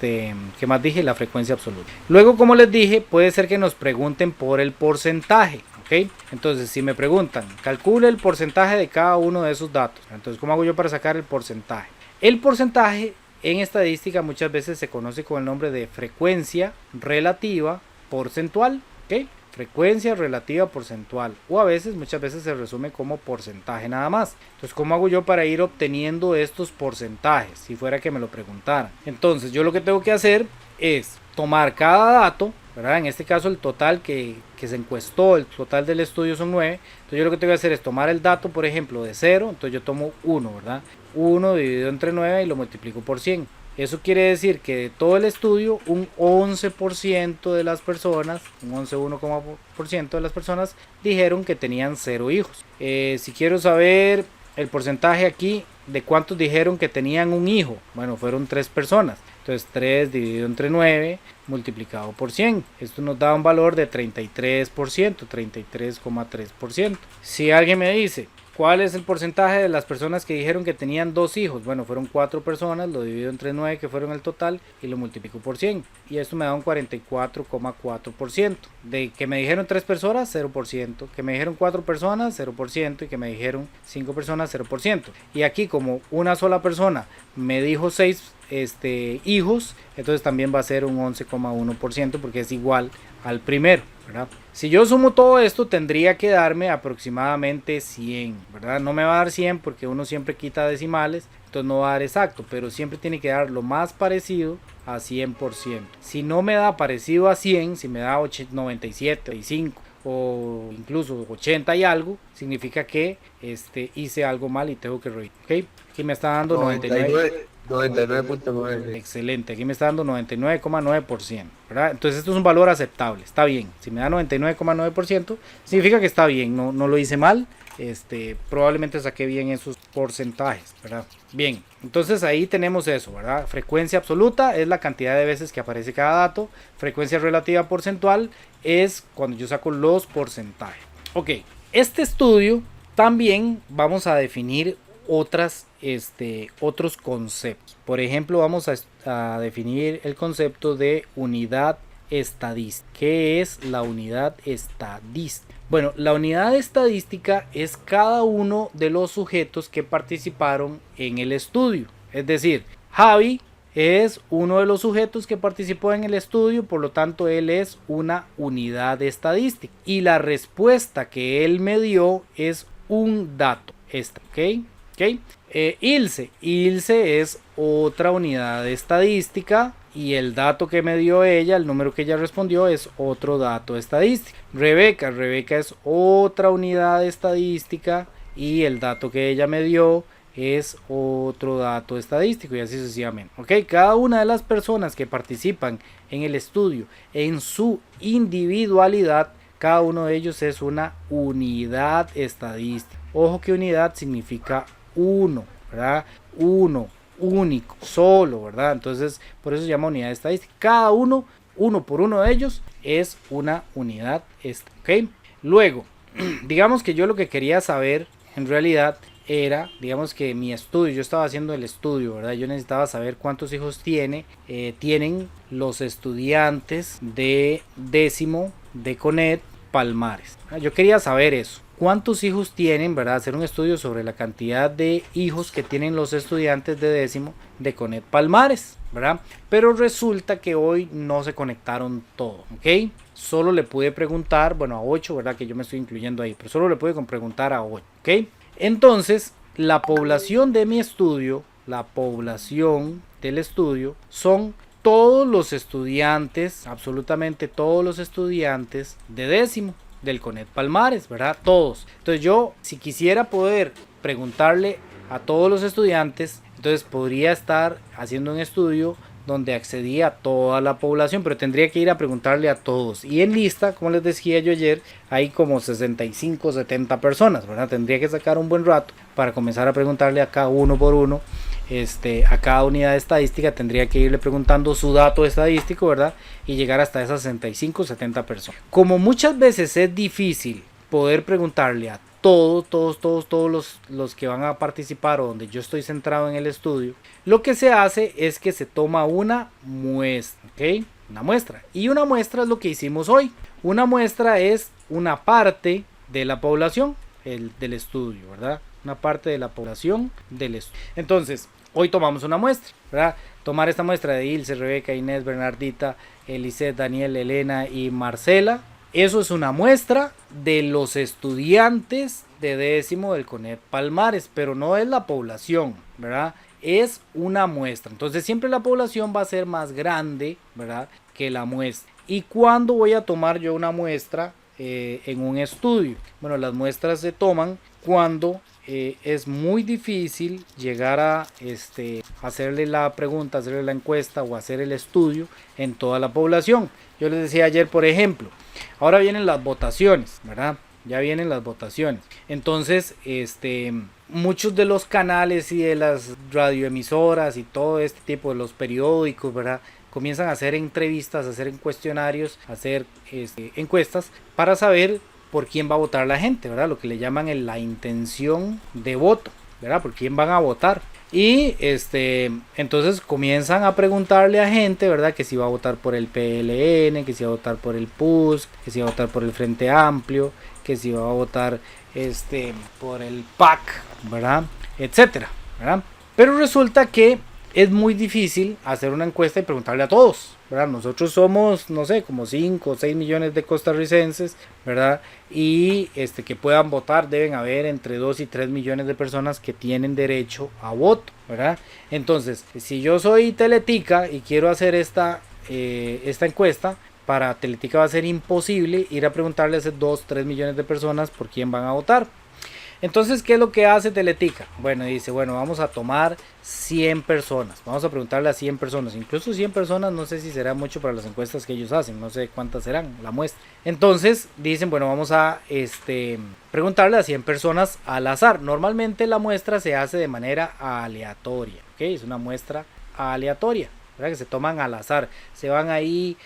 ¿qué más dije? La frecuencia absoluta. Luego, como les dije, puede ser que nos pregunten por el porcentaje, ¿ok? Entonces, si me preguntan, calcule el porcentaje de cada uno de esos datos. Entonces, ¿cómo hago yo para sacar el porcentaje? El porcentaje en estadística muchas veces se conoce con el nombre de frecuencia relativa porcentual, ¿ok? Frecuencia relativa porcentual, o a veces, muchas veces se resume como porcentaje nada más. Entonces, ¿cómo hago yo para ir obteniendo estos porcentajes? Si fuera que me lo preguntaran. Entonces, yo lo que tengo que hacer es tomar cada dato, ¿verdad? En este caso el total que se encuestó, el total del estudio son 9. Entonces yo lo que tengo que hacer es tomar el dato, por ejemplo, de 0. Entonces yo tomo 1, ¿verdad? 1 dividido entre 9 y lo multiplico por 100. Eso quiere decir que de todo el estudio, un 11% de las personas, un 11,1% de las personas dijeron que tenían 0 hijos. Si quiero saber el porcentaje aquí de cuántos dijeron que tenían un hijo, bueno, fueron 3 personas. Entonces 3 dividido entre 9 multiplicado por 100. Esto nos da un valor de 33%, 33,3%. Si alguien me dice, ¿cuál es el porcentaje de las personas que dijeron que tenían 2 hijos? Bueno, fueron 4 personas, lo divido entre 9 que fueron el total y lo multiplico por 100. Y esto me da un 44,4%. De que me dijeron 3 personas, 0%. Que me dijeron 4 personas, 0%. Y que me dijeron 5 personas, 0%. Y aquí como una sola persona me dijo 6 hijos, entonces también va a ser un 11,1% porque es igual al primero, ¿verdad? Si yo sumo todo esto tendría que darme aproximadamente 100, ¿verdad? No me va a dar 100 porque uno siempre quita decimales, entonces no va a dar exacto, pero siempre tiene que dar lo más parecido a 100%. Si no me da parecido a 100, si me da 97, 95 o incluso 80 y algo, significa que hice algo mal y tengo que reír, ¿ok? Aquí me está dando 99. 99.9. Excelente, aquí me está dando 99,9%, ¿verdad? Entonces esto es un valor aceptable, está bien. Si me da 99,9% significa que está bien, no lo hice mal. Probablemente saqué bien esos porcentajes, ¿verdad? Bien, entonces ahí tenemos eso, ¿verdad? Frecuencia absoluta es la cantidad de veces que aparece cada dato. Frecuencia relativa porcentual es cuando yo saco los porcentajes. Ok, este estudio también vamos a definir otros conceptos. Por ejemplo, vamos a definir el concepto de unidad estadística. ¿Qué es la unidad estadística? Bueno, la unidad estadística es cada uno de los sujetos que participaron en el estudio. Es decir, Javi es uno de los sujetos que participó en el estudio, por lo tanto él es una unidad estadística. Y la respuesta que él me dio es un dato. ¿Ok? Ilse es otra unidad estadística y el dato que me dio ella, el número que ella respondió, es otro dato estadístico. Rebeca es otra unidad estadística y el dato que ella me dio es otro dato estadístico y así sucesivamente. ¿Ok? Cada una de las personas que participan en el estudio en su individualidad, cada uno de ellos es una unidad estadística. Ojo que unidad significa uno, ¿verdad? Uno, único, solo, ¿verdad? Entonces, por eso se llama unidad estadística. Cada uno por uno de ellos, es una unidad. ¿Ok? Luego, digamos que yo lo que quería saber, en realidad, era, digamos que mi estudio, yo estaba haciendo el estudio, ¿verdad? Yo necesitaba saber cuántos hijos tienen los estudiantes de 10º de CONET Palmares. Yo quería saber eso. ¿Cuántos hijos tienen, verdad? Hacer un estudio sobre la cantidad de hijos que tienen los estudiantes de 10º de CONET Palmares, ¿verdad? Pero resulta que hoy no se conectaron todos, ¿ok? Solo le pude preguntar, bueno, a 8, ¿verdad? Que yo me estoy incluyendo ahí, pero solo le pude preguntar a 8, ¿ok? Entonces, la población de mi estudio, la población del estudio, son todos los estudiantes, absolutamente todos los estudiantes de 10º del CONET Palmares, ¿verdad? Todos. Entonces yo, si quisiera poder preguntarle a todos los estudiantes, entonces podría estar haciendo un estudio donde accedía a toda la población, pero tendría que ir a preguntarle a todos. Y en lista, como les decía yo ayer, hay como 65, 70 personas, ¿verdad? Tendría que sacar un buen rato para comenzar a preguntarle a cada uno por uno. A cada unidad estadística tendría que irle preguntando su dato estadístico, ¿verdad? Y llegar hasta esas 65, 70 personas. Como muchas veces es difícil poder preguntarle a todos los que van a participar o donde yo estoy centrado en el estudio, lo que se hace es que se toma una muestra, ¿ok? Una muestra. Y una muestra es lo que hicimos hoy. Una muestra es una parte de la población del estudio, ¿verdad? Una parte de la población del estudio. Entonces, hoy tomamos una muestra, ¿verdad? Tomar esta muestra de Ilse, Rebeca, Inés, Bernardita, Eliseth, Daniel, Elena y Marcela. Eso es una muestra de los estudiantes de 10º del CONET Palmares, pero no es la población, ¿verdad? Es una muestra. Entonces siempre la población va a ser más grande, ¿verdad? Que la muestra. ¿Y cuándo voy a tomar yo una muestra en un estudio? Bueno, las muestras se toman cuando es muy difícil llegar a hacerle la pregunta, hacerle la encuesta o hacer el estudio en toda la población. Yo les decía ayer, por ejemplo, ahora vienen las votaciones, ¿verdad? Ya vienen las votaciones. Entonces, muchos de los canales y de las radioemisoras y todo este tipo de los periódicos, ¿verdad? Comienzan a hacer entrevistas, a hacer cuestionarios, a hacer encuestas para saber por quién va a votar la gente, ¿verdad? Lo que le llaman la intención de voto, ¿verdad? Por quién van a votar. Y entonces comienzan a preguntarle a gente, ¿verdad? Que si va a votar por el PLN, que si va a votar por el PUS, que si va a votar por el Frente Amplio, que si va a votar por el PAC, ¿verdad? Etcétera, ¿verdad? Pero resulta que es muy difícil hacer una encuesta y preguntarle a todos, ¿verdad? Nosotros somos, no sé, como 5 o 6 millones de costarricenses, ¿verdad? Y que puedan votar deben haber entre 2 y 3 millones de personas que tienen derecho a voto, ¿verdad? Entonces, si yo soy Teletica y quiero hacer esta encuesta, para Teletica va a ser imposible ir a preguntarle a esos 2, 3 millones de personas por quién van a votar. Entonces, ¿qué es lo que hace Teletica? Bueno, dice, bueno, vamos a tomar 100 personas, vamos a preguntarle a 100 personas, incluso 100 personas no sé si será mucho para las encuestas que ellos hacen, no sé cuántas serán, la muestra. Entonces, dicen, bueno, vamos a preguntarle a 100 personas al azar. Normalmente la muestra se hace de manera aleatoria, ¿ok? Es una muestra aleatoria, ¿verdad? Que se toman al azar, se van ahí,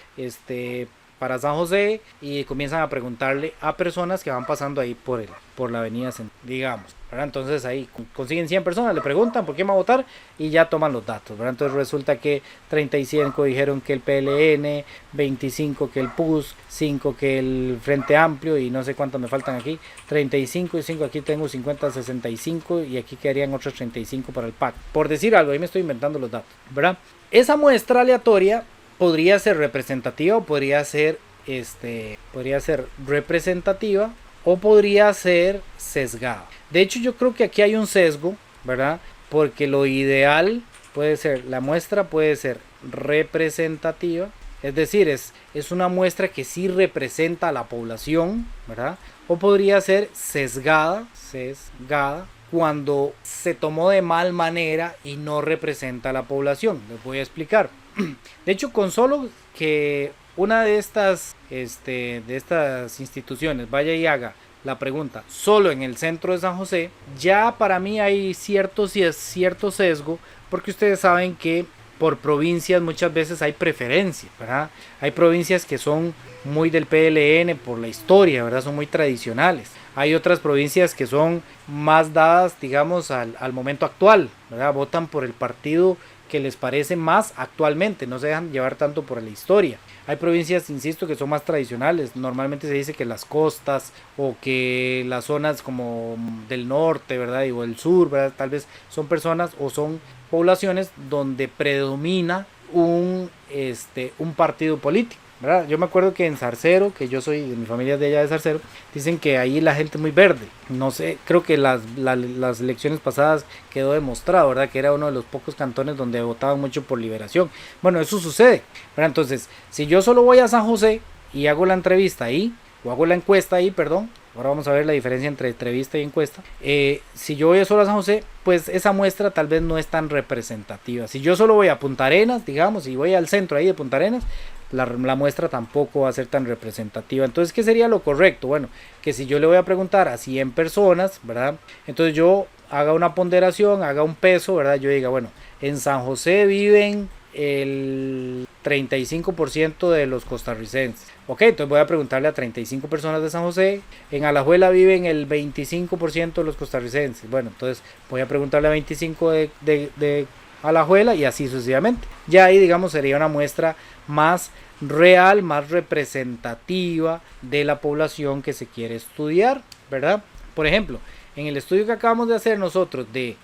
para San José y comienzan a preguntarle a personas que van pasando ahí por la avenida, digamos, ¿verdad? Entonces ahí consiguen 100 personas, le preguntan por quién va a votar y ya toman los datos, ¿verdad? Entonces resulta que 35 dijeron que el PLN, 25 que el PUS, 5 que el Frente Amplio y no sé cuántos me faltan aquí, 35 y 5, aquí tengo 50, 65 y aquí quedarían otros 35 para el PAC. Por decir algo, ahí me estoy inventando los datos, ¿verdad? Esa muestra aleatoria podría ser representativa o podría ser representativa o podría ser sesgada. De hecho, yo creo que aquí hay un sesgo, ¿verdad? Porque lo ideal puede ser, la muestra puede ser representativa, es decir, es una muestra que sí representa a la población, ¿verdad? O podría ser sesgada cuando se tomó de mal manera y no representa a la población. Les voy a explicar. De hecho, con solo que una de estas instituciones vaya y haga la pregunta solo en el centro de San José, ya para mí hay cierto sesgo, porque ustedes saben que por provincias muchas veces hay preferencia, ¿verdad? Hay provincias que son muy del PLN por la historia, ¿verdad? Son muy tradicionales. Hay otras provincias que son más dadas, digamos, al momento actual, ¿verdad? Votan por el partido que les parece más actualmente, no se dejan llevar tanto por la historia. Hay provincias, insisto, que son más tradicionales. Normalmente se dice que las costas o que las zonas como del norte, ¿verdad? O el sur, ¿verdad? Tal vez son personas o son poblaciones donde predomina un partido político, ¿verdad? Yo me acuerdo que en Zarcero, que yo soy de mi familia de allá de Zarcero, dicen que ahí la gente es muy verde. No sé, creo que las elecciones pasadas quedó demostrado, ¿verdad? Que era uno de los pocos cantones donde votaban mucho por Liberación. Bueno, eso sucede, ¿verdad? Entonces, si yo solo voy a San José y hago la entrevista ahí, o hago la encuesta ahí, perdón, ahora vamos a ver la diferencia entre entrevista y encuesta. Si yo voy solo a San José, pues esa muestra tal vez no es tan representativa. Si yo solo voy a Punta Arenas, digamos, y voy al centro ahí de Punta Arenas, la muestra tampoco va a ser tan representativa. Entonces, ¿qué sería lo correcto? Bueno, que si yo le voy a preguntar a 100 personas, ¿verdad? Entonces yo haga una ponderación, haga un peso, ¿verdad? Yo diga, bueno, en San José viven el 35% de los costarricenses. Ok, entonces voy a preguntarle a 35 personas de San José. En Alajuela viven el 25% de los costarricenses. Bueno, entonces voy a preguntarle a 25 de Alajuela y así sucesivamente. Ya ahí, digamos, sería una muestra más real, más representativa de la población que se quiere estudiar, ¿verdad? Por ejemplo, en el estudio que acabamos de hacer nosotros de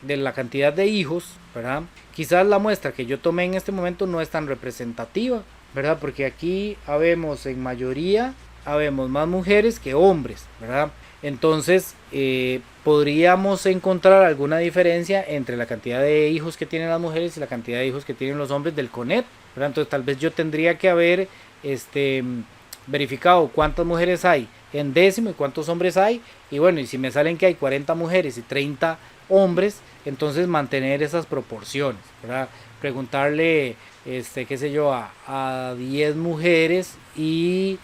la cantidad de hijos, ¿verdad? Quizás la muestra que yo tomé en este momento no es tan representativa, ¿verdad? Porque aquí habemos en mayoría, habemos más mujeres que hombres, ¿verdad? Entonces podríamos encontrar alguna diferencia entre la cantidad de hijos que tienen las mujeres y la cantidad de hijos que tienen los hombres del CONET, ¿verdad? Entonces tal vez yo tendría que haber verificado cuántas mujeres hay en décimo y cuántos hombres hay, y bueno, y si me salen que hay 40 mujeres y 30 hombres, entonces mantener esas proporciones, ¿verdad? Preguntarle, qué sé yo, a 10 mujeres y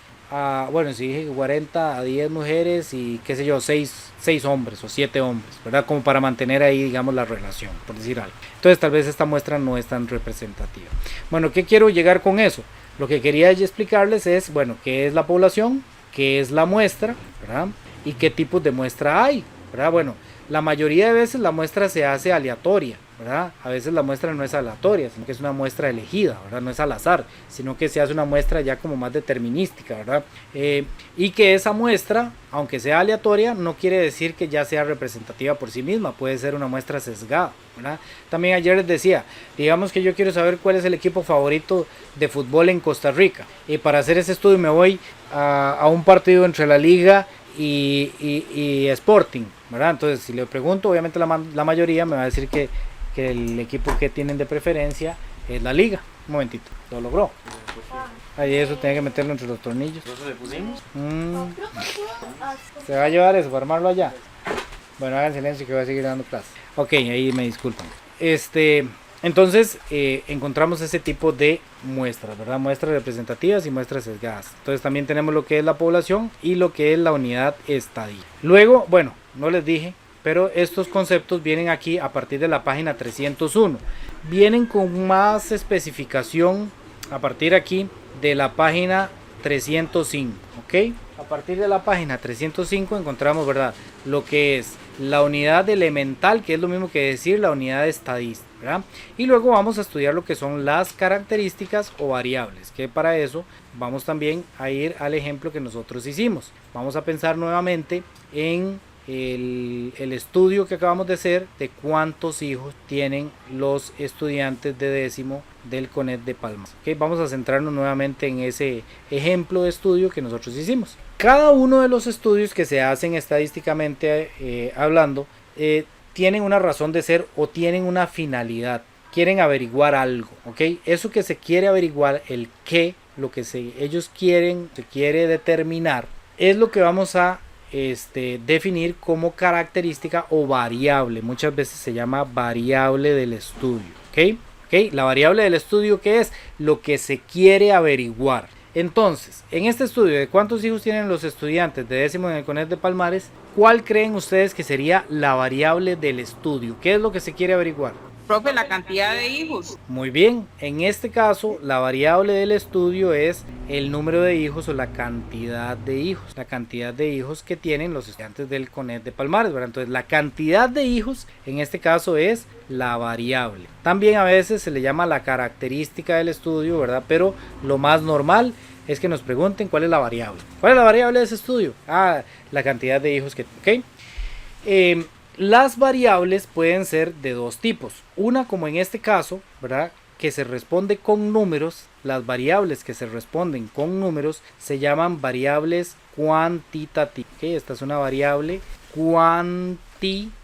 bueno, si dije 40 a 10 mujeres y qué sé yo, 6 hombres o 7 hombres, ¿verdad? Como para mantener ahí, digamos, la relación, por decir algo. Entonces tal vez esta muestra no es tan representativa. Bueno, ¿qué quiero llegar con eso? Lo que quería explicarles es, bueno, qué es la población, qué es la muestra, ¿verdad? Y qué tipos de muestra hay, ¿verdad? Bueno, la mayoría de veces la muestra se hace aleatoria, ¿verdad? A veces la muestra no es aleatoria, sino que es una muestra elegida, ¿verdad? No es al azar, sino que se hace una muestra ya como más determinística, ¿verdad? Y que esa muestra, aunque sea aleatoria, no quiere decir que ya sea representativa por sí misma, puede ser una muestra sesgada, ¿verdad? También ayer les decía, digamos que yo quiero saber cuál es el equipo favorito de fútbol en Costa Rica, y para hacer ese estudio me voy a un partido entre la Liga y Sporting, ¿verdad? Entonces, si le pregunto, obviamente la mayoría me va a decir que el equipo que tienen de preferencia es la Liga. Un momentito, lo logró. Ahí eso tenía que meterlo entre los tornillos. ¿Nosotros le pusimos? ¿Se va a llevar eso para armarlo allá? Bueno, hagan silencio que voy a seguir dando clases. Ok, ahí me disculpan. Entonces encontramos ese tipo de muestras, ¿verdad? Muestras representativas y muestras sesgadas. Entonces también tenemos lo que es la población y lo que es la unidad estadística. Luego, bueno, no les dije, pero estos conceptos vienen aquí a partir de la página 301. Vienen con más especificación a partir aquí de la página 305, ¿ok? A partir de la página 305 encontramos, ¿verdad?, lo que es la unidad elemental, que es lo mismo que decir la unidad estadística, ¿verdad? Y luego vamos a estudiar lo que son las características o variables, que para eso vamos también a ir al ejemplo que nosotros hicimos. Vamos a pensar nuevamente en el estudio que acabamos de hacer de cuántos hijos tienen los estudiantes de décimo del CONET de Palmas. ¿Okay? Vamos a centrarnos nuevamente en ese ejemplo de estudio que nosotros hicimos. Cada uno de los estudios que se hacen estadísticamente hablando tienen una razón de ser o tienen una finalidad. Quieren averiguar algo, ¿ok? Eso que se quiere averiguar, el qué, lo que ellos quieren, se quiere determinar, es lo que vamos a definir como característica o variable. Muchas veces se llama variable del estudio, ¿ok? La variable del estudio, ¿qué es? Lo que se quiere averiguar. Entonces, en este estudio de cuántos hijos tienen los estudiantes de décimo en el CONET de Palmares, ¿cuál creen ustedes que sería la variable del estudio? ¿Qué es lo que se quiere averiguar? Profe, la cantidad de hijos. Muy bien, en este caso la variable del estudio es el número de hijos o la cantidad de hijos que tienen los estudiantes del CONET de Palmares, ¿verdad? Entonces la cantidad de hijos en este caso es la variable. También a veces se le llama la característica del estudio, ¿verdad? Pero lo más normal es que nos pregunten cuál es la variable. ¿Cuál es la variable de ese estudio? La cantidad de hijos que... ¿ok? Las variables pueden ser de dos tipos. Una, como en este caso, ¿verdad?, que se responde con números. Las variables que se responden con números se llaman variables cuantitativas. ¿Okay? Esta es una variable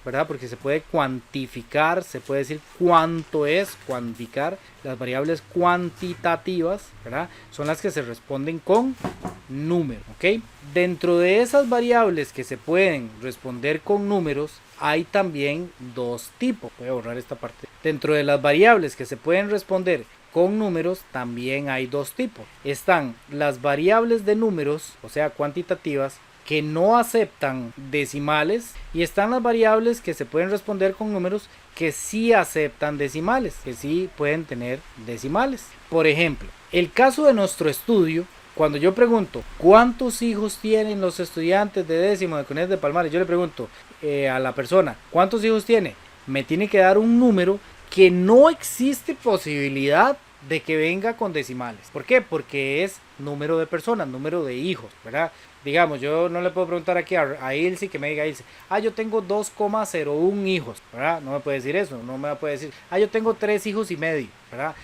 ¿verdad? Porque se puede cuantificar, se puede decir cuánto es, cuantificar. Las variables cuantitativas, ¿verdad?, son las que se responden con números, ¿ok? Dentro de esas variables que se pueden responder con números, hay también dos tipos. Voy a borrar esta parte. Dentro de las variables que se pueden responder con números, también hay dos tipos. Están las variables de números, o sea, cuantitativas, que no aceptan decimales, y están las variables que se pueden responder con números que sí aceptan decimales, que sí pueden tener decimales. Por ejemplo, el caso de nuestro estudio, cuando yo pregunto cuántos hijos tienen los estudiantes de décimo de CONET de Palmares, yo le pregunto a la persona cuántos hijos tiene, me tiene que dar un número que no existe posibilidad de que venga con decimales. ¿Por qué? Porque es número de personas, número de hijos, ¿verdad? Digamos, yo no le puedo preguntar aquí a Ilse que me diga Ilse, yo tengo 2,01 hijos, ¿verdad? No me puede decir eso, no me puede decir, yo tengo 3 hijos y medio, ¿verdad?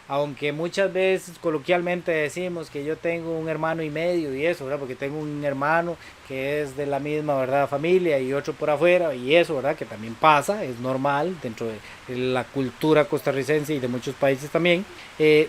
Aunque muchas veces coloquialmente decimos que yo tengo un hermano y medio y eso, ¿verdad? Porque tengo un hermano que es de la misma, ¿verdad?, familia, y otro por afuera y eso, ¿verdad?, que también pasa, es normal dentro de la cultura costarricense y de muchos países también.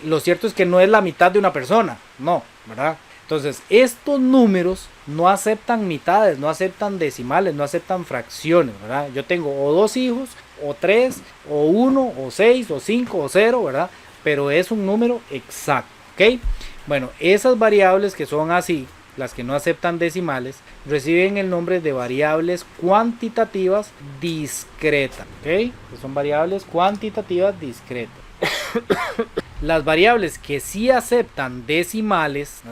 Lo cierto es que no es la mitad de una persona, no, ¿verdad? Entonces, estos números no aceptan mitades, no aceptan decimales, no aceptan fracciones, ¿verdad? Yo tengo o 2 hijos, o 3, o 1, o 6, o 5, o 0, ¿verdad? Pero es un número exacto, ¿ok? Bueno, esas variables que son así, las que no aceptan decimales, reciben el nombre de variables cuantitativas discretas, ¿ok? Son variables cuantitativas discretas. Las variables que sí aceptan decimales,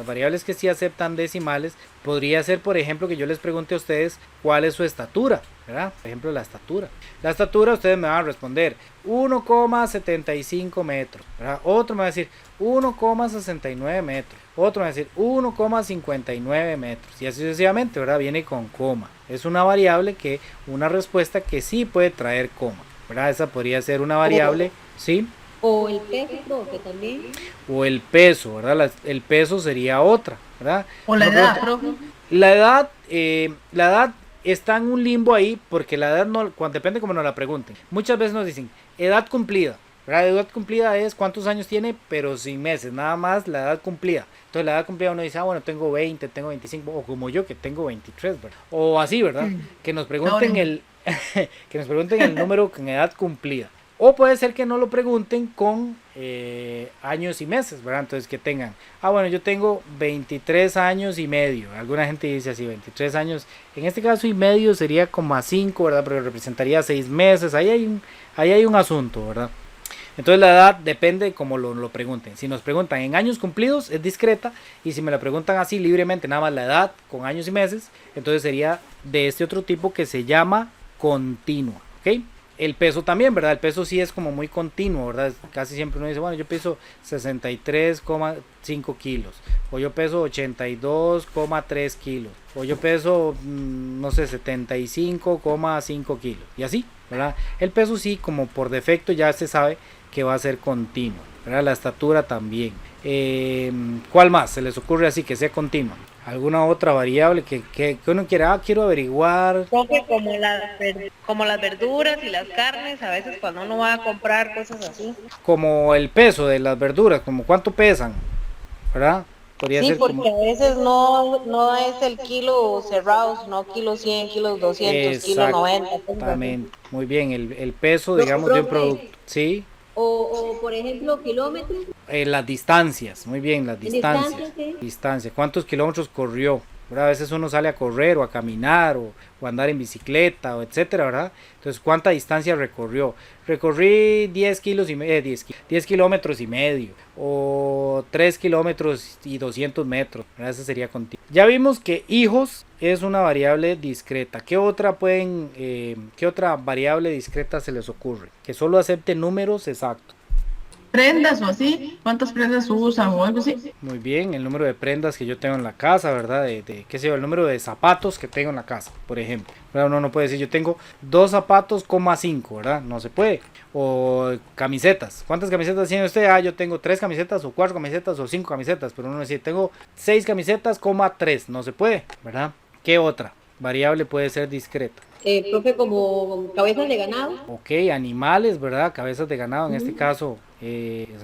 podría ser, por ejemplo, que yo les pregunte a ustedes cuál es su estatura, ¿verdad? Por ejemplo, la estatura. La estatura, ustedes me van a responder 1,75 metros, ¿verdad? Otro me va a decir 1,69 metros. Otro me va a decir 1,59 metros. Y así sucesivamente, ¿verdad? Viene con coma. Es una variable que, una respuesta que sí puede traer coma, ¿verdad? Esa podría ser una variable, ¿sí? O el peso, que también. O el peso, ¿verdad? El peso sería otra, ¿verdad? O la edad, profe. La edad está en un limbo ahí, porque la edad no, depende como nos la pregunten. Muchas veces nos dicen edad cumplida, ¿verdad? Edad cumplida es cuántos años tiene, pero sin meses, nada más la edad cumplida. Entonces la edad cumplida uno dice, bueno, tengo 20, tengo 25, o como yo que tengo 23, ¿verdad? O así, ¿verdad? Que nos pregunten que nos pregunten el número con edad cumplida. O puede ser que no lo pregunten con años y meses, ¿verdad? Entonces que tengan, bueno, yo tengo 23 años y medio. Alguna gente dice así, 23 años. En este caso y medio sería como a 5, ¿verdad? Pero representaría 6 meses. Ahí hay un asunto, ¿verdad? Entonces la edad depende de cómo lo pregunten. Si nos preguntan en años cumplidos es discreta, y si me la preguntan así libremente, nada más la edad con años y meses, entonces sería de este otro tipo que se llama continua, ¿ok? El peso también, ¿verdad? El peso sí es como muy continuo, ¿verdad? Casi siempre uno dice, bueno, yo peso 63,5 kilos, o yo peso 82,3 kilos, o yo peso, no sé, 75,5 kilos, y así, ¿verdad? El peso sí, como por defecto ya se sabe que va a ser continuo, ¿verdad? La estatura también. ¿Cuál más se les ocurre así que sea continua? ¿Alguna otra variable que uno quiera? Quiero averiguar. Como las verduras y las carnes, a veces cuando uno va a comprar cosas así. Como el peso de las verduras, como cuánto pesan, ¿verdad? Podría Sí, ser porque como... a veces no es el kilo cerrado, sino kilo 100, kilo 200, kilo 90. Exactamente, muy bien, el peso, digamos, de un producto, ¿sí? O por ejemplo, kilómetros. Las distancias, muy bien, las distancias. Distancia, sí. Distancia, ¿cuántos kilómetros corrió? ¿Verdad? A veces uno sale a correr o a caminar o andar en bicicleta o etcétera, ¿verdad? Entonces, ¿cuánta distancia recorrió? Recorrí 10 kilómetros y medio o 3 kilómetros y 200 metros, ¿verdad? Ese sería continuo. Ya vimos que hijos es una variable discreta. ¿Qué otra variable discreta se les ocurre? Que solo acepte números exactos. Prendas o así, ¿cuántas prendas usan o algo así? Muy bien, el número de prendas que yo tengo en la casa, ¿verdad? Qué sé yo, el número de zapatos que tengo en la casa, por ejemplo. ¿Verdad? Uno no puede decir yo tengo 2 zapatos, 5, ¿verdad? No se puede. O camisetas. ¿Cuántas camisetas tiene usted? Yo tengo 3 camisetas o 4 camisetas o 5 camisetas, pero uno dice tengo 6 camisetas, 3. No se puede, ¿verdad? ¿Qué otra variable puede ser discreta? Profe, como cabezas de ganado. Ok, animales, ¿verdad? Cabezas de ganado, en este caso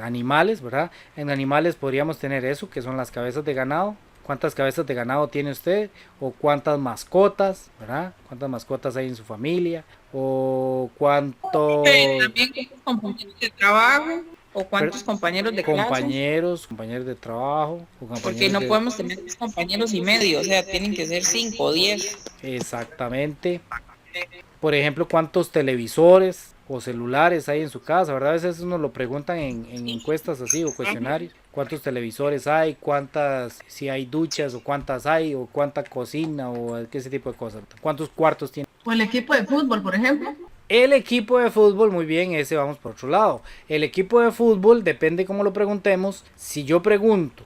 animales, ¿verdad? En animales podríamos tener eso, que son las cabezas de ganado. ¿Cuántas cabezas de ganado tiene usted? O cuántas mascotas, ¿verdad? ¿Cuántas mascotas hay en su familia? O cuántos... También cuántos compañeros de trabajo o cuántos compañeros de clase. Compañeros de trabajo. O Porque no podemos tener 3 compañeros y medio, o sea, tienen que ser 5 o 10. Exactamente. Por ejemplo, ¿cuántos televisores o celulares hay en su casa? ¿Verdad? A veces nos lo preguntan en encuestas así o cuestionarios. ¿Cuántos televisores hay? Si hay duchas o cuántas hay, o cuánta cocina o ese tipo de cosas. ¿Cuántos cuartos tiene? O el equipo de fútbol, por ejemplo. El equipo de fútbol, muy bien, ese vamos por otro lado. El equipo de fútbol, depende cómo lo preguntemos. Si yo pregunto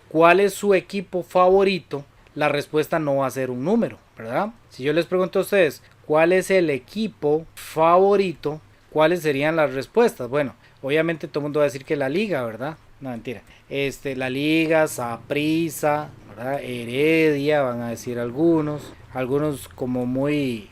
cuál es su equipo favorito, la respuesta no va a ser un número, ¿verdad? Si yo les pregunto a ustedes cuál es el equipo favorito, ¿cuáles serían las respuestas? Bueno, obviamente todo el mundo va a decir que la Liga, ¿verdad? No, mentira. La Liga, Saprissa, ¿verdad? Heredia, van a decir algunos como muy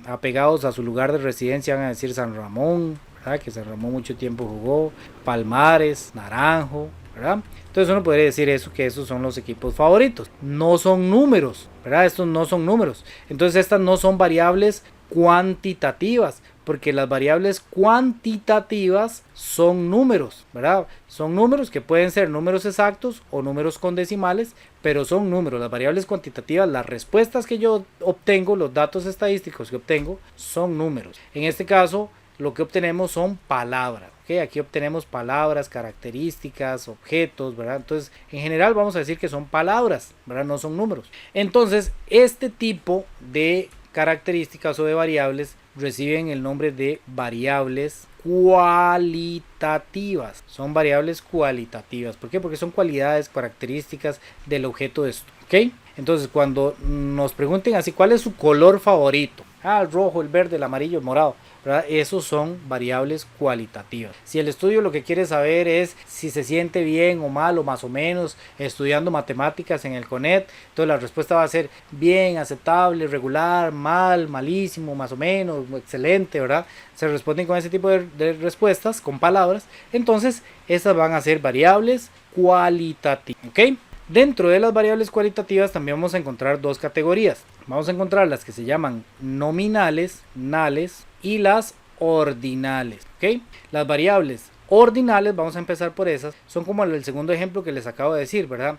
apegados a su lugar de residencia van a decir San Ramón, ¿verdad? Que San Ramón mucho tiempo jugó, Palmares, Naranjo, ¿verdad? Entonces uno podría decir eso, que esos son los equipos favoritos. No son números, ¿verdad? Estos no son números. Entonces estas no son variables cuantitativas, Porque las variables cuantitativas son números, ¿verdad? Son números que pueden ser números exactos o números con decimales, pero son números. Las variables cuantitativas, las respuestas que yo obtengo, los datos estadísticos que obtengo, son números. En este caso, lo que obtenemos son palabras. ¿Okay? Aquí obtenemos palabras, características, objetos, ¿verdad? Entonces, en general vamos a decir que son palabras, ¿verdad? No son números. Entonces, este tipo de características o de variables reciben el nombre de variables cualitativas. Son variables cualitativas. ¿Por qué? Porque son cualidades, características del objeto de esto. ¿Ok? Entonces, cuando nos pregunten así, ¿cuál es su color favorito? Ah, el rojo, el verde, el amarillo, el morado, ¿verdad? Esos son variables cualitativas. Si el estudio lo que quiere saber es si se siente bien o mal o más o menos estudiando matemáticas en el CONET, entonces la respuesta va a ser bien, aceptable, regular, mal, malísimo, más o menos, excelente, ¿verdad? Se responden con ese tipo de respuestas, con palabras. Entonces, estas van a ser variables cualitativas, ¿ok? Dentro de las variables cualitativas también vamos a encontrar dos categorías. Vamos a encontrar las que se llaman nominales, nales, y las ordinales. ¿Okay? Las variables ordinales, vamos a empezar por esas, son como el segundo ejemplo que les acabo de decir, ¿verdad?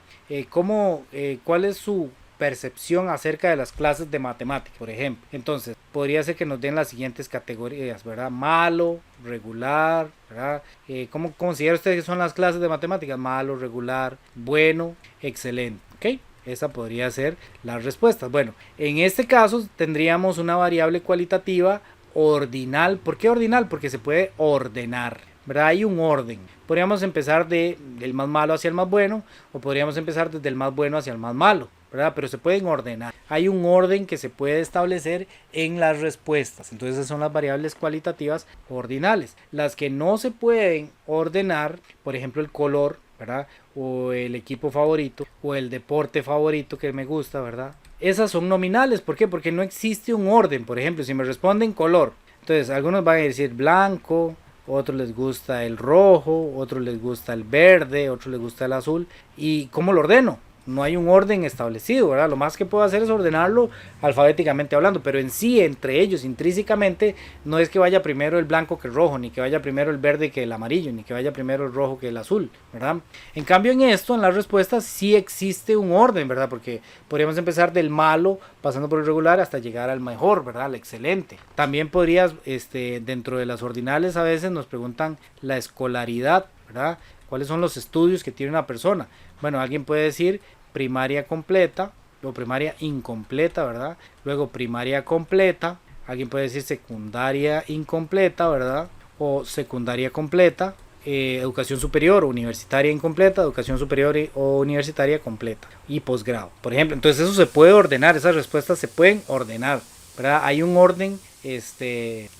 ¿Cuál es su percepción acerca de las clases de matemáticas, por ejemplo? Entonces, podría ser que nos den las siguientes categorías, ¿verdad? Malo, regular, ¿verdad? ¿Cómo considera usted que son las clases de matemáticas? Malo, regular, bueno, excelente. ¿Ok? Esa podría ser las respuestas. Bueno, en este caso tendríamos una variable cualitativa ordinal. ¿Por qué ordinal? Porque se puede ordenar, ¿verdad? Hay un orden. Podríamos empezar del más malo hacia el más bueno, o podríamos empezar desde el más bueno hacia el más malo, ¿verdad? Pero se pueden ordenar. Hay un orden que se puede establecer en las respuestas. Entonces esas son las variables cualitativas ordinales. Las que no se pueden ordenar, por ejemplo el color, ¿verdad? O el equipo favorito, o el deporte favorito que me gusta, ¿verdad? Esas son nominales. ¿Por qué? Porque no existe un orden. Por ejemplo, si me responden color, entonces algunos van a decir blanco, otros les gusta el rojo, otros les gusta el verde, otros les gusta el azul. ¿Y cómo lo ordeno? No hay un orden establecido, ¿verdad? Lo más que puedo hacer es ordenarlo alfabéticamente hablando, pero en sí, entre ellos, intrínsecamente, no es que vaya primero el blanco que el rojo, ni que vaya primero el verde que el amarillo, ni que vaya primero el rojo que el azul, ¿verdad? En cambio, en esto, en las respuestas, sí existe un orden, ¿verdad? Porque podríamos empezar del malo, pasando por el regular, hasta llegar al mejor, ¿verdad? Al excelente. También podrías, dentro de las ordinales, a veces nos preguntan la escolaridad, ¿verdad? ¿Cuáles son los estudios que tiene una persona? Bueno, alguien puede decir primaria completa o primaria incompleta, ¿verdad? Luego primaria completa, alguien puede decir secundaria incompleta, ¿verdad? O secundaria completa, educación superior o universitaria incompleta, educación superior o universitaria completa y posgrado, por ejemplo. Entonces eso se puede ordenar, esas respuestas se pueden ordenar, ¿verdad? Hay un orden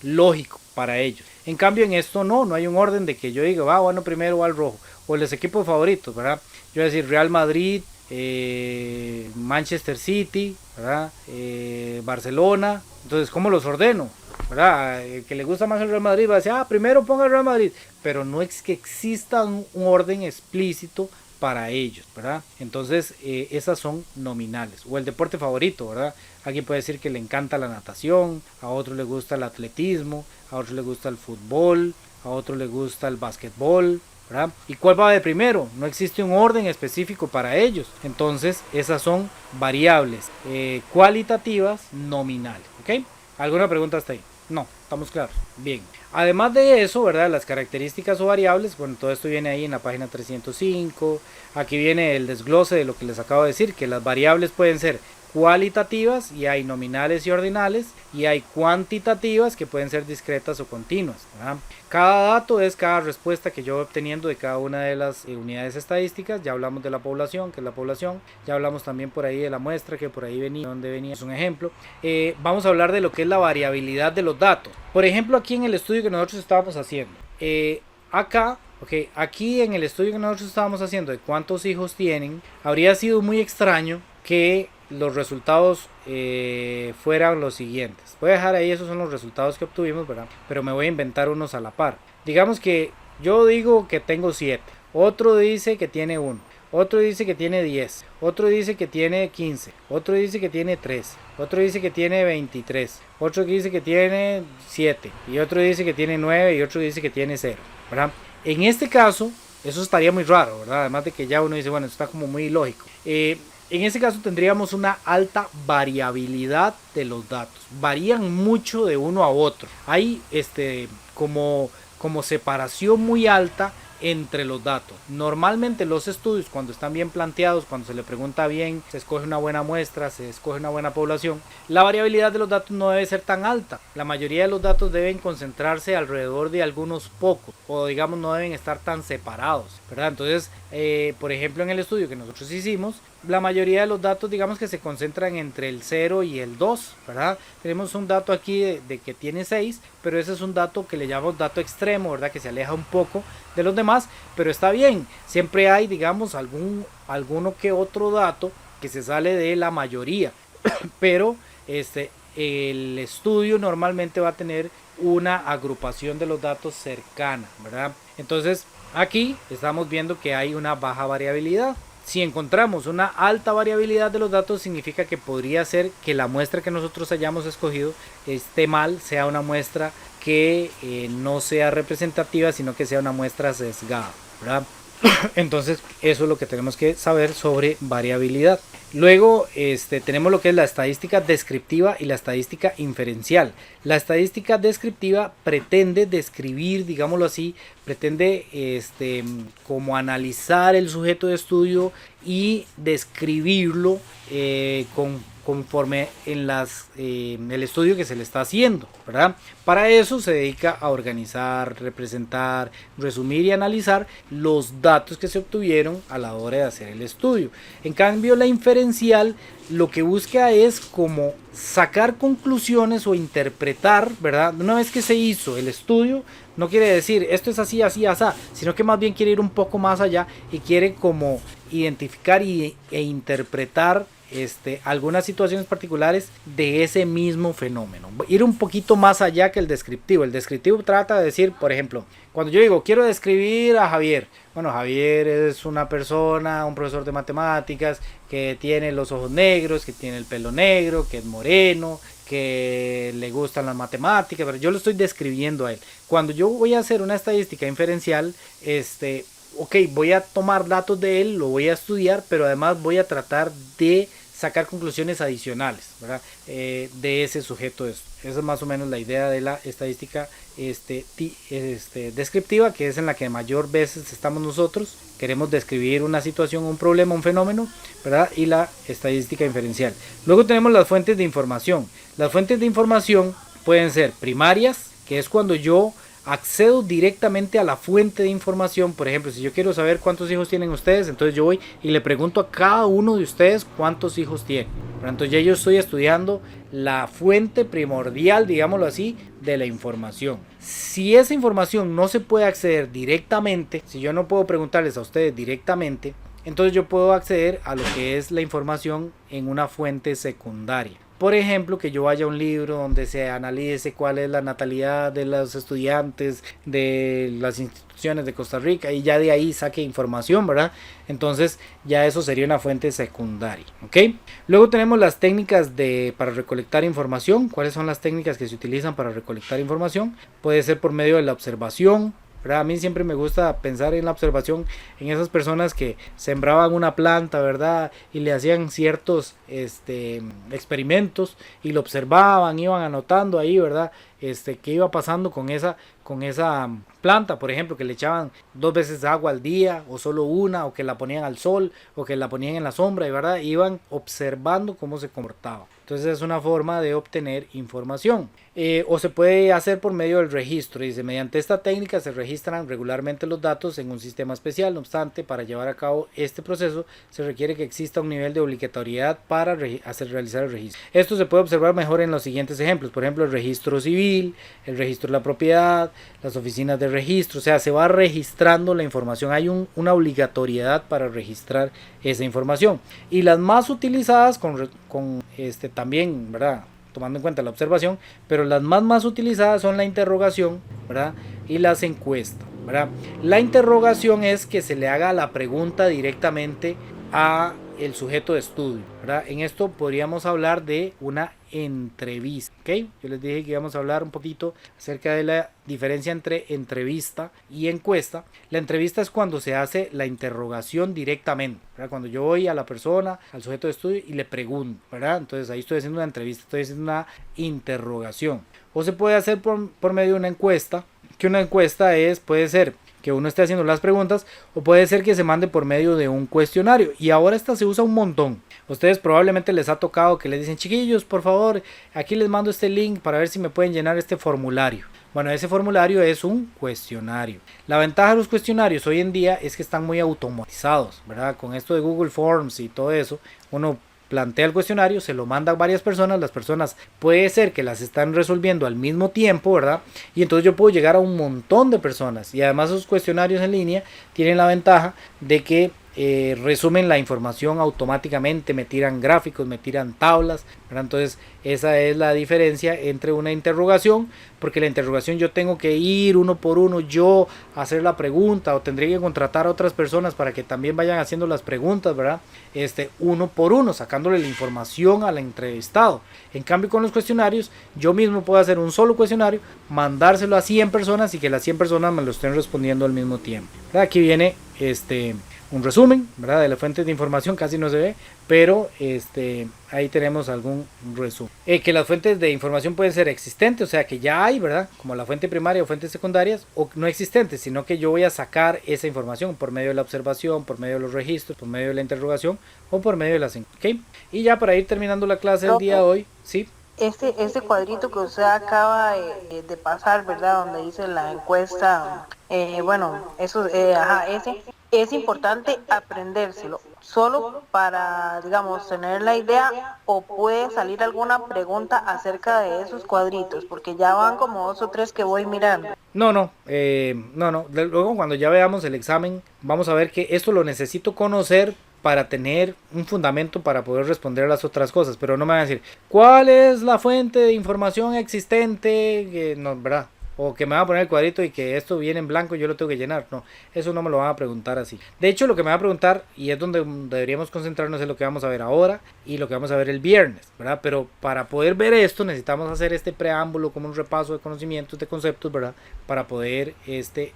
lógico para ellos. En cambio en esto no hay un orden de que yo diga, bueno, primero va el rojo, o los equipos favoritos, ¿verdad? Yo voy a decir Real Madrid, Manchester City, ¿verdad? Barcelona. Entonces, ¿cómo los ordeno? ¿Verdad? El que le gusta más el Real Madrid va a decir, primero ponga el Real Madrid, pero no es que exista un orden explícito para ellos, ¿verdad? Entonces esas son nominales. O el deporte favorito, ¿verdad? Alguien puede decir que le encanta la natación, a otro le gusta el atletismo, a otro le gusta el fútbol, a otro le gusta el básquetbol, ¿verdad? ¿Y cuál va de primero? No existe un orden específico para ellos. Entonces esas son variables cualitativas nominales, ¿ok? ¿Alguna pregunta hasta ahí? No, estamos claros. Bien. Además de eso, ¿verdad? Las características o variables, bueno, todo esto viene ahí en la página 305. Aquí viene el desglose de lo que les acabo de decir, que las variables pueden ser cualitativas y hay nominales y ordinales, y hay cuantitativas que pueden ser discretas o continuas, ¿verdad? Cada dato es cada respuesta que yo voy obteniendo de cada una de las unidades estadísticas. Ya hablamos de la población, que es la población, ya hablamos también por ahí de la muestra, que por ahí venía, donde venía, es un ejemplo. Vamos a hablar de lo que es la variabilidad de los datos. Por ejemplo, aquí en el estudio que nosotros estábamos haciendo, aquí en el estudio que nosotros estábamos haciendo de cuántos hijos tienen, habría sido muy extraño que los resultados fueran los siguientes. Voy a dejar ahí, esos son los resultados que obtuvimos, ¿verdad? Pero me voy a inventar unos a la par. Digamos que yo digo que tengo 7, otro dice que tiene 1, otro dice que tiene 10, otro dice que tiene 15, otro dice que tiene 3, otro dice que tiene 23, otro dice que tiene 7, y otro dice que tiene 9, y otro dice que tiene 0, ¿verdad? En este caso, eso estaría muy raro, ¿verdad? Además de que ya uno dice, bueno, esto está como muy ilógico. En este caso tendríamos una alta variabilidad de los datos. Varían mucho de uno a otro. Hay como separación muy alta entre los datos. Normalmente los estudios, cuando están bien planteados, cuando se le pregunta bien, se escoge una buena muestra, se escoge una buena población, la variabilidad de los datos no debe ser tan alta. La mayoría de los datos deben concentrarse alrededor de algunos pocos, o digamos no deben estar tan separados, ¿verdad? Entonces, por ejemplo, en el estudio que nosotros hicimos, la mayoría de los datos, digamos que se concentran entre el 0 y el 2, ¿verdad? Tenemos un dato aquí de que tiene 6, pero ese es un dato que le llamamos dato extremo, ¿verdad? Que se aleja un poco de los demás, pero está bien. Siempre hay, digamos, alguno que otro dato que se sale de la mayoría, pero el estudio normalmente va a tener una agrupación de los datos cercana, ¿verdad? Entonces, aquí estamos viendo que hay una baja variabilidad. Si encontramos una alta variabilidad de los datos, significa que podría ser que la muestra que nosotros hayamos escogido esté mal, sea una muestra que no sea representativa, sino que sea una muestra sesgada, ¿verdad? Entonces, eso es lo que tenemos que saber sobre variabilidad. Luego tenemos lo que es la estadística descriptiva y la estadística inferencial. La estadística descriptiva pretende describir, digámoslo así, pretende como analizar el sujeto de estudio y describirlo conforme en el estudio que se le está haciendo, ¿verdad? Para eso se dedica a organizar, representar, resumir y analizar los datos que se obtuvieron a la hora de hacer el estudio. En cambio, la inferencial lo que busca es como sacar conclusiones o interpretar, ¿verdad? Una vez que se hizo el estudio, no quiere decir esto es así, así, así, sino que más bien quiere ir un poco más allá y quiere como identificar e interpretar algunas situaciones particulares de ese mismo fenómeno. Ir un poquito más allá que el descriptivo. El descriptivo trata de decir, por ejemplo, cuando yo digo quiero describir a Javier, bueno, Javier es una persona, un profesor de matemáticas que tiene los ojos negros, que tiene el pelo negro, que es moreno, que le gustan las matemáticas, pero yo lo estoy describiendo a él. Cuando yo voy a hacer una estadística inferencial, ok, voy a tomar datos de él, lo voy a estudiar, pero además voy a tratar de sacar conclusiones adicionales, ¿verdad? De ese sujeto. Esa es más o menos la idea de la estadística descriptiva, que es en la que mayor veces estamos nosotros. Queremos describir una situación, un problema, un fenómeno, ¿verdad? Y la estadística inferencial. Luego tenemos las fuentes de información. Las fuentes de información pueden ser primarias, que es cuando yo accedo directamente a la fuente de información. Por ejemplo, si yo quiero saber cuántos hijos tienen ustedes, entonces yo voy y le pregunto a cada uno de ustedes cuántos hijos tienen. Entonces ya yo estoy estudiando la fuente primordial, digámoslo así, de la información. Si esa información no se puede acceder directamente, si yo no puedo preguntarles a ustedes directamente, entonces yo puedo acceder a lo que es la información en una fuente secundaria. Por ejemplo, que yo vaya a un libro donde se analice cuál es la natalidad de los estudiantes de las instituciones de Costa Rica y ya de ahí saque información, ¿verdad? Entonces ya eso sería una fuente secundaria, ¿ok? Luego tenemos las técnicas para recolectar información. ¿Cuáles son las técnicas que se utilizan para recolectar información? Puede ser por medio de la observación, ¿verdad? A mí siempre me gusta pensar en la observación, en esas personas que sembraban una planta, ¿verdad? Y le hacían ciertos experimentos y lo observaban, iban anotando ahí, ¿verdad? Qué iba pasando con esa planta, por ejemplo, que le echaban 2 veces agua al día o solo una, o que la ponían al sol o que la ponían en la sombra, ¿verdad? Iban observando cómo se comportaba. Entonces es una forma de obtener información. O se puede hacer por medio del registro. Dice, mediante esta técnica se registran regularmente los datos en un sistema especial. No obstante, para llevar a cabo este proceso se requiere que exista un nivel de obligatoriedad para realizar el registro. Esto se puede observar mejor en los siguientes ejemplos. Por ejemplo, el registro civil, el registro de la propiedad, las oficinas de registro. O sea, se va registrando la información. Hay una obligatoriedad para registrar esa información. Y las más utilizadas también, ¿verdad?, tomando en cuenta la observación, pero las más utilizadas son la interrogación, ¿verdad?, y las encuestas. ¿verdad? La interrogación es que se le haga la pregunta directamente a el sujeto de estudio, ¿verdad? En esto podríamos hablar de una entrevista, ¿ok? Yo les dije que íbamos a hablar un poquito acerca de la diferencia entre entrevista y encuesta. La entrevista es cuando se hace la interrogación directamente, ¿verdad? Cuando yo voy a la persona, al sujeto de estudio y le pregunto, ¿verdad? Entonces ahí estoy haciendo una entrevista, estoy haciendo una interrogación. O se puede hacer por medio de una encuesta, que una encuesta puede ser que uno esté haciendo las preguntas o puede ser que se mande por medio de un cuestionario, y ahora esta se usa un montón. Ustedes probablemente les ha tocado que les dicen, chiquillos, por favor, aquí les mando este link para ver si me pueden llenar este formulario. Bueno, ese formulario es un cuestionario. La ventaja de los cuestionarios hoy en día es que están muy automatizados, ¿verdad? Con esto de Google Forms y todo eso, uno plantea el cuestionario, se lo manda a varias personas, las personas puede ser que las están resolviendo al mismo tiempo, ¿verdad? Y entonces yo puedo llegar a un montón de personas, y además esos cuestionarios en línea tienen la ventaja de que resumen la información automáticamente, me tiran gráficos, me tiran tablas, ¿verdad? Entonces esa es la diferencia entre una interrogación, porque la interrogación yo tengo que ir uno por uno yo a hacer la pregunta, o tendría que contratar a otras personas para que también vayan haciendo las preguntas, ¿verdad? Uno por uno, sacándole la información al entrevistado. En cambio, con los cuestionarios yo mismo puedo hacer un solo cuestionario, mandárselo a 100 personas y que las 100 personas me lo estén respondiendo al mismo tiempo, ¿verdad? Aquí viene un resumen, ¿verdad? De las fuentes de información, casi no se ve, pero ahí tenemos algún resumen. Que las fuentes de información pueden ser existentes, o sea que ya hay, ¿verdad? Como la fuente primaria o fuentes secundarias, o no existentes, sino que yo voy a sacar esa información por medio de la observación, por medio de los registros, por medio de la interrogación o por medio de las encuestas, ¿ok? Y ya para ir terminando la clase del día de hoy, ¿sí? Este cuadrito que usted acaba de pasar, ¿verdad? Donde dice la encuesta, bueno, eso, ese es importante aprendérselo, solo para, digamos, tener la idea, o puede salir alguna pregunta acerca de esos cuadritos, porque ya van como 2 o 3 que voy mirando. No. Luego cuando ya veamos el examen, vamos a ver que esto lo necesito conocer para tener un fundamento para poder responder a las otras cosas, pero no me van a decir cuál es la fuente de información existente, no, ¿verdad? O que me van a poner el cuadrito y que esto viene en blanco y yo lo tengo que llenar. No, eso no me lo van a preguntar así. De hecho, lo que me van a preguntar, y es donde deberíamos concentrarnos, en lo que vamos a ver ahora y lo que vamos a ver el viernes, ¿verdad? Pero para poder ver esto necesitamos hacer este preámbulo como un repaso de conocimientos, de conceptos, ¿verdad? Para poder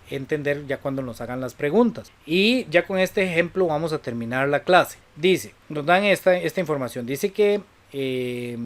entender ya cuando nos hagan las preguntas. Y ya con este ejemplo vamos a terminar la clase. Dice, nos dan esta información. Dice que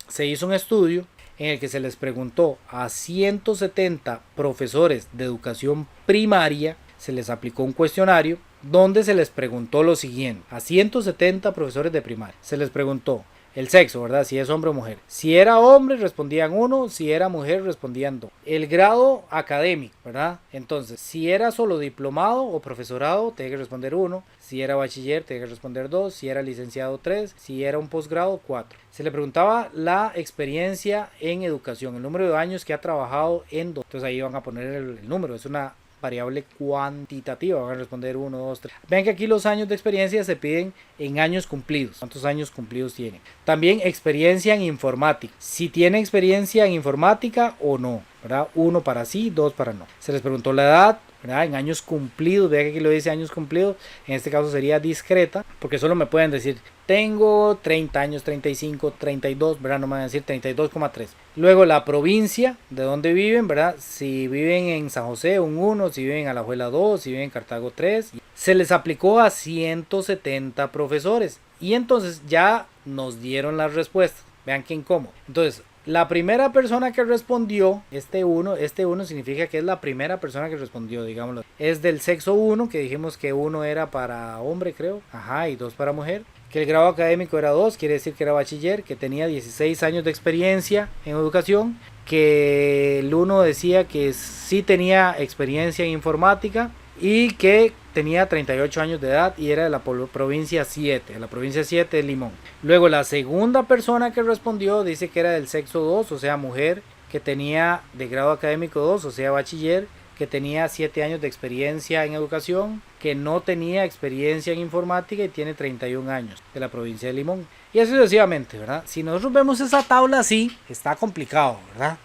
se hizo un estudio en el que se les preguntó a 170 profesores de educación primaria, se les aplicó un cuestionario donde se les preguntó lo siguiente: a 170 profesores de primaria se les preguntó el sexo, ¿verdad? Si es hombre o mujer. Si era hombre respondían 1, si era mujer respondían 2. El grado académico, ¿verdad? Entonces, si era solo diplomado o profesorado, tenía que responder 1. Si era bachiller, tenía que responder 2. Si era licenciado, 3. Si era un posgrado, 4. Se le preguntaba la experiencia en educación, el número de años que ha trabajado en 2. Entonces ahí van a poner el número, es una variable cuantitativa, van a responder 1, 2, 3. Vean que aquí los años de experiencia se piden en años cumplidos. ¿Cuántos años cumplidos tienen? También experiencia en informática. Si tiene experiencia en informática o no, ¿verdad? 1 para sí, 2 para no. Se les preguntó la edad, ¿verdad? En años cumplidos. Vean que aquí lo dice años cumplidos. En este caso sería discreta, porque solo me pueden decir tengo 30 años, 35, 32, ¿verdad? No me van a decir 32,3. Luego la provincia, de dónde viven, ¿verdad? Si viven en San José, un 1, si viven en Alajuela 2, si viven en Cartago 3. Se les aplicó a 170 profesores y entonces ya nos dieron las respuestas. Vean qué incómodo. Entonces, la primera persona que respondió, este 1 significa que es la primera persona que respondió, digámoslo. Es del sexo 1, que dijimos que 1 era para hombre, creo. Ajá, y 2 para mujer. Que el grado académico era 2, quiere decir que era bachiller, que tenía 16 años de experiencia en educación, que el 1 decía que sí tenía experiencia en informática y que tenía 38 años de edad y era de la provincia 7, la provincia 7 de Limón. Luego la segunda persona que respondió dice que era del sexo 2, o sea mujer, que tenía de grado académico 2, o sea bachiller, que tenía 7 años de experiencia en educación, que no tenía experiencia en informática y tiene 31 años, de la provincia de Limón. Y así sucesivamente, ¿verdad? Si nosotros vemos esa tabla así, está complicado, ¿verdad?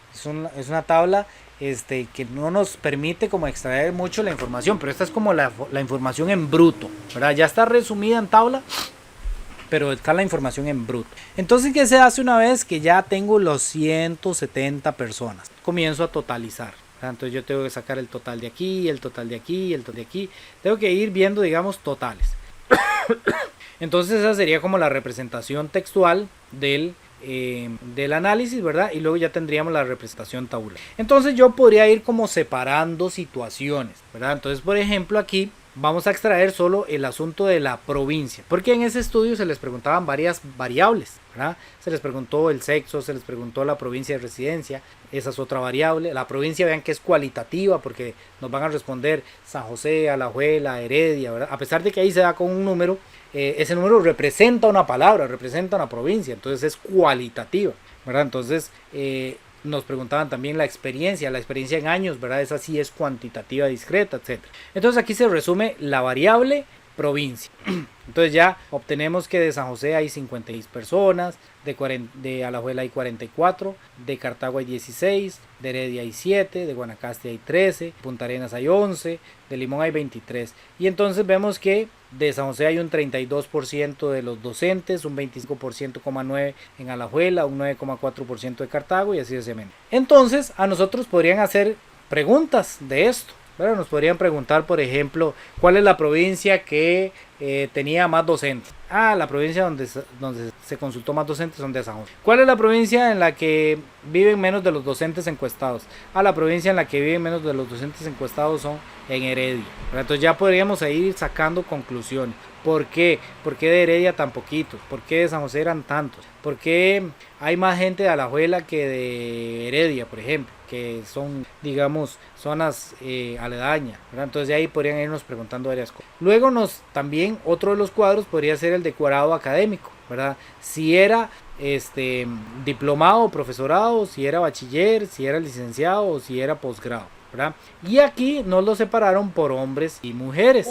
Es una tabla que no nos permite como extraer mucho la información, pero esta es como la información en bruto, ¿verdad? Ya está resumida en tabla, pero está la información en bruto. Entonces, ¿qué se hace una vez que ya tengo los 170 personas? Comienzo a totalizar. Entonces yo tengo que sacar el total de aquí, el total de aquí, el total de aquí. Tengo que ir viendo, digamos, totales. Entonces esa sería como la representación textual del análisis, ¿verdad? Y luego ya tendríamos la representación tabular. Entonces yo podría ir como separando situaciones, ¿verdad? Entonces, por ejemplo, aquí vamos a extraer solo el asunto de la provincia, porque en ese estudio se les preguntaban varias variables, ¿verdad? Se les preguntó el sexo, se les preguntó la provincia de residencia, esa es otra variable. La provincia, vean que es cualitativa, porque nos van a responder San José, Alajuela, Heredia, ¿verdad? A pesar de que ahí se da con un número, ese número representa una palabra, representa una provincia, entonces es cualitativa, ¿verdad? Entonces nos preguntaban también la experiencia en años, ¿verdad? Esa sí es cuantitativa, discreta, etc. Entonces aquí se resume la variable provincia. Entonces ya obtenemos que de San José hay 56 personas, de Alajuela hay 44, de Cartago hay 16, de Heredia hay 7, de Guanacaste hay 13, Punta Arenas hay 11, de Limón hay 23. Y entonces vemos que de San José hay un 32% de los docentes, un 25,9% en Alajuela, un 9,4% de Cartago y así sucesivamente. Entonces a nosotros podrían hacer preguntas de esto. Bueno, nos podrían preguntar, por ejemplo, ¿cuál es la provincia que tenía más docentes? La provincia donde se consultó más docentes son de San José. ¿Cuál es la provincia en la que viven menos de los docentes encuestados? La provincia en la que viven menos de los docentes encuestados son en Heredia. Entonces ya podríamos ir sacando conclusiones. ¿Por qué? ¿Por qué de Heredia tan poquitos? ¿Por qué de San José eran tantos? ¿Por qué hay más gente de Alajuela que de Heredia, por ejemplo? Que son, digamos, zonas aledañas, ¿verdad? Entonces de ahí podrían irnos preguntando varias cosas. Luego también otro de los cuadros podría ser el de grado académico, ¿verdad? Si era diplomado, profesorado, si era bachiller, si era licenciado o si era posgrado, ¿verdad? Y aquí nos lo separaron por hombres y mujeres.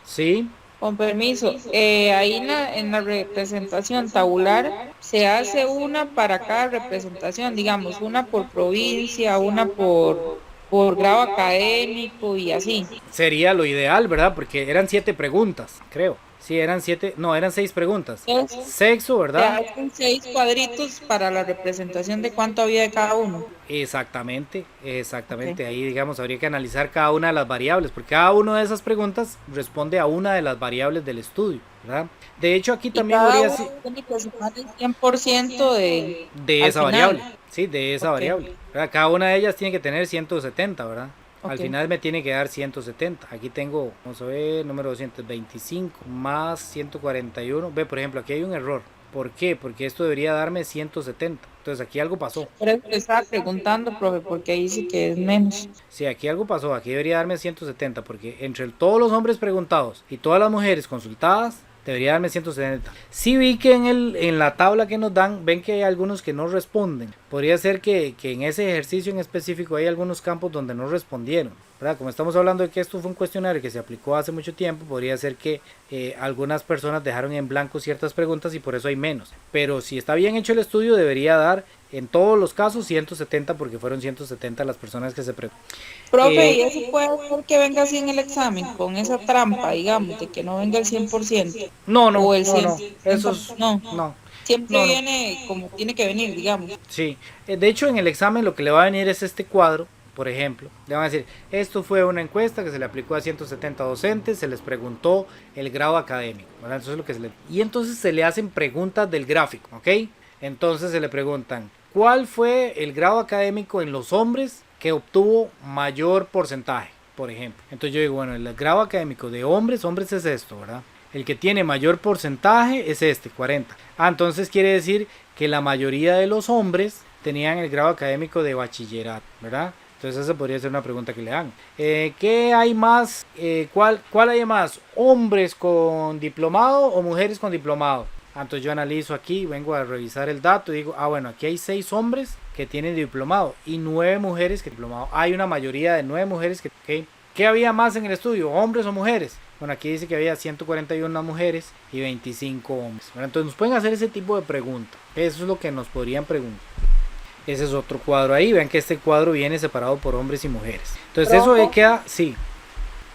Sí. Con permiso, ahí en la representación tabular se hace una para cada representación, digamos, una por provincia, una por grado académico y así. Sería lo ideal, ¿verdad? Porque eran 7 preguntas, creo. Sí, eran 6 preguntas. Sexo, ¿verdad? Hacen 6 cuadritos para la representación de cuánto había de cada uno. Exactamente. Okay. Ahí, digamos, habría que analizar cada una de las variables, porque cada una de esas preguntas responde a una de las variables del estudio, ¿verdad? De hecho, aquí también habría sido tiene que sumar el 100% de esa variable. Sí, de esa variable, ¿verdad? Cada una de ellas tiene que tener 170, ¿verdad? Al final me tiene que dar 170. Aquí tengo, vamos a ver, número 225 más 141. Ve, por ejemplo, aquí hay un error. ¿Por qué? Porque esto debería darme 170. Entonces aquí algo pasó. Por eso le estaba preguntando, profe, porque ahí sí que es menos. Sí, aquí algo pasó. Aquí debería darme 170 porque entre todos los hombres preguntados y todas las mujeres consultadas, debería darme 170. Sí vi que en la tabla que nos dan, ven que hay algunos que no responden. Podría ser que en ese ejercicio en específico hay algunos campos donde no respondieron, ¿verdad? Como estamos hablando de que esto fue un cuestionario que se aplicó hace mucho tiempo, podría ser que algunas personas dejaron en blanco ciertas preguntas y por eso hay menos. Pero si está bien hecho el estudio, debería dar en todos los casos 170 porque fueron 170 las personas que se preguntaron. Profe, ¿y eso puede ser que venga así en el examen, con esa trampa, digamos, de que no venga el 100%? No, o el 100%, no. Eso es, no. Siempre viene como tiene que venir, digamos. Sí, de hecho en el examen lo que le va a venir es este cuadro, por ejemplo. Le van a decir, esto fue una encuesta que se le aplicó a 170 docentes, se les preguntó el grado académico, ¿verdad? Entonces lo que y entonces se le hacen preguntas del gráfico, ¿ok? Entonces se le preguntan, ¿cuál fue el grado académico en los hombres que obtuvo mayor porcentaje, por ejemplo? Entonces yo digo, bueno, el grado académico de hombres es esto, ¿verdad? El que tiene mayor porcentaje es 40. Entonces quiere decir que la mayoría de los hombres tenían el grado académico de bachillerato, ¿verdad? Entonces esa podría ser una pregunta que le hagan. ¿Qué hay más? ¿Cuál hay más? ¿Hombres con diplomado o mujeres con diplomado? Entonces yo analizo aquí, vengo a revisar el dato y digo, bueno, aquí hay 6 hombres que tienen diplomado y 9 mujeres que diplomado. Hay una mayoría de 9 mujeres que... ¿Okay? ¿Qué había más en el estudio? ¿Hombres o mujeres? Bueno, aquí dice que había 141 mujeres y 25 hombres. Bueno, entonces nos pueden hacer ese tipo de preguntas. Eso es lo que nos podrían preguntar. Ese es otro cuadro ahí. Vean que este cuadro viene separado por hombres y mujeres. Entonces eso queda... Sí.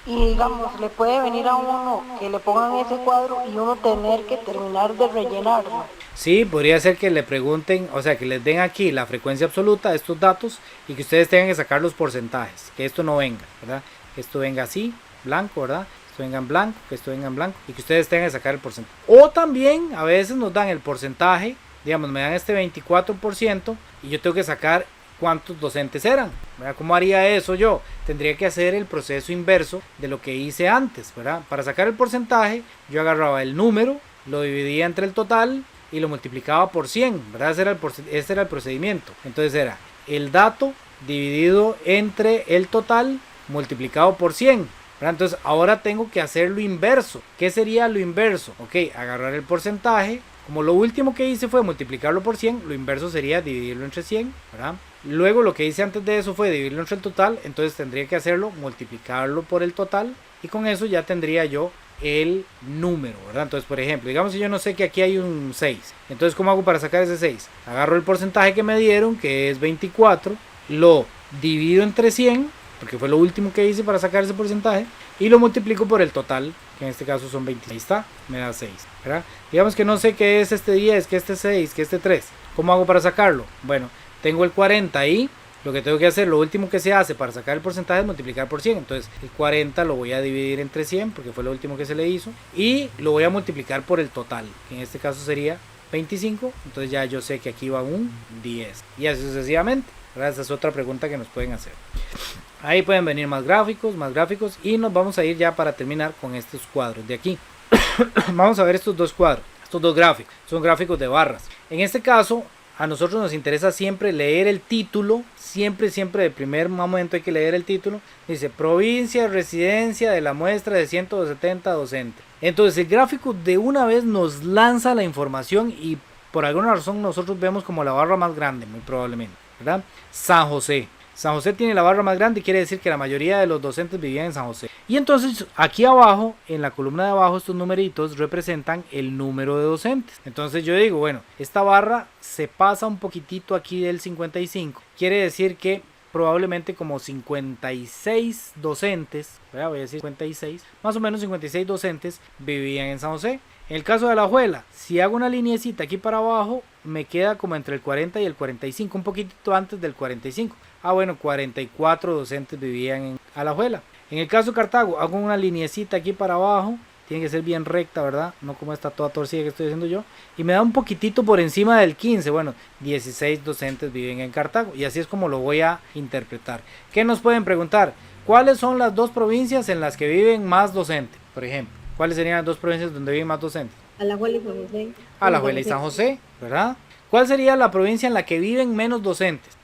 Y digamos, le puede venir a uno que le pongan ese cuadro y uno tener que terminar de rellenarlo. Sí, podría ser que le pregunten, o sea, que les den aquí la frecuencia absoluta de estos datos y que ustedes tengan que sacar los porcentajes. Que esto no venga, ¿verdad? Que esto venga así, blanco, ¿verdad? Esto venga en blanco, que esto venga en blanco y que ustedes tengan que sacar el porcentaje. O también a veces nos dan el porcentaje, digamos, me dan este 24% y yo tengo que sacar cuántos docentes eran, ¿verdad? ¿Cómo haría eso yo? Tendría que hacer el proceso inverso de lo que hice antes, ¿verdad? Para sacar el porcentaje, yo agarraba el número, lo dividía entre el total y lo multiplicaba por 100, ¿verdad? Ese era el procedimiento. Entonces era el dato dividido entre el total multiplicado por 100, ¿verdad? Entonces ahora tengo que hacer lo inverso. ¿Qué sería lo inverso? Ok, agarrar el porcentaje. Como lo último que hice fue multiplicarlo por 100, lo inverso sería dividirlo entre 100, ¿verdad? Luego lo que hice antes de eso fue dividirlo entre el total, entonces tendría que hacerlo, multiplicarlo por el total y con eso ya tendría yo el número, ¿verdad? Entonces, por ejemplo, digamos que yo no sé que aquí hay un 6, entonces ¿cómo hago para sacar ese 6? Agarro el porcentaje que me dieron, que es 24, lo divido entre 100, porque fue lo último que hice para sacar ese porcentaje, y lo multiplico por el total, que en este caso son 20. Ahí está, me da 6, ¿verdad? Digamos que no sé qué es este 10, que este 6, que este 3. ¿Cómo hago para sacarlo? Bueno, tengo el 40 ahí. Lo que tengo que hacer, lo último que se hace para sacar el porcentaje es multiplicar por 100. Entonces el 40 lo voy a dividir entre 100 porque fue lo último que se le hizo. Y lo voy a multiplicar por el total, que en este caso sería 25. Entonces ya yo sé que aquí va un 10. Y así sucesivamente, ¿verdad? Esa es otra pregunta que nos pueden hacer. Ahí pueden venir más gráficos y nos vamos a ir ya para terminar con estos cuadros de aquí. Vamos a ver estos dos cuadros, estos dos gráficos. Son gráficos de barras. En este caso, a nosotros nos interesa siempre leer el título. Siempre de primer momento hay que leer el título. Dice provincia de residencia de la muestra de 170 docentes. Entonces el gráfico de una vez nos lanza la información y por alguna razón nosotros vemos como la barra más grande, muy probablemente, ¿verdad? San José. San José tiene la barra más grande y quiere decir que la mayoría de los docentes vivían en San José. Y entonces aquí abajo, en la columna de abajo, estos numeritos representan el número de docentes. Entonces yo digo, bueno, esta barra se pasa un poquitito aquí del 55. Quiere decir que probablemente como 56 docentes, voy a decir 56, más o menos 56 docentes vivían en San José. En el caso de Alajuela, si hago una lineecita aquí para abajo, me queda como entre el 40 y el 45, un poquitito antes del 45. Ah, bueno, 44 docentes vivían en Alajuela. En el caso de Cartago, hago una lineecita aquí para abajo, tiene que ser bien recta, ¿verdad? No como esta toda torcida que estoy haciendo yo. Y me da un poquitito por encima del 15, bueno, 16 docentes viven en Cartago. Y así es como lo voy a interpretar. ¿Qué nos pueden preguntar? ¿Cuáles son las dos provincias en las que viven más docentes, por ejemplo? ¿Cuáles serían las dos provincias donde viven más docentes? Alajuela y San José. Alajuela y San José, ¿verdad? ¿Cuál sería la provincia en la que viven menos docentes?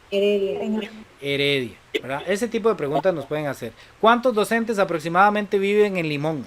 Heredia, ¿verdad? Ese tipo de preguntas nos pueden hacer. ¿Cuántos docentes aproximadamente viven en Limón?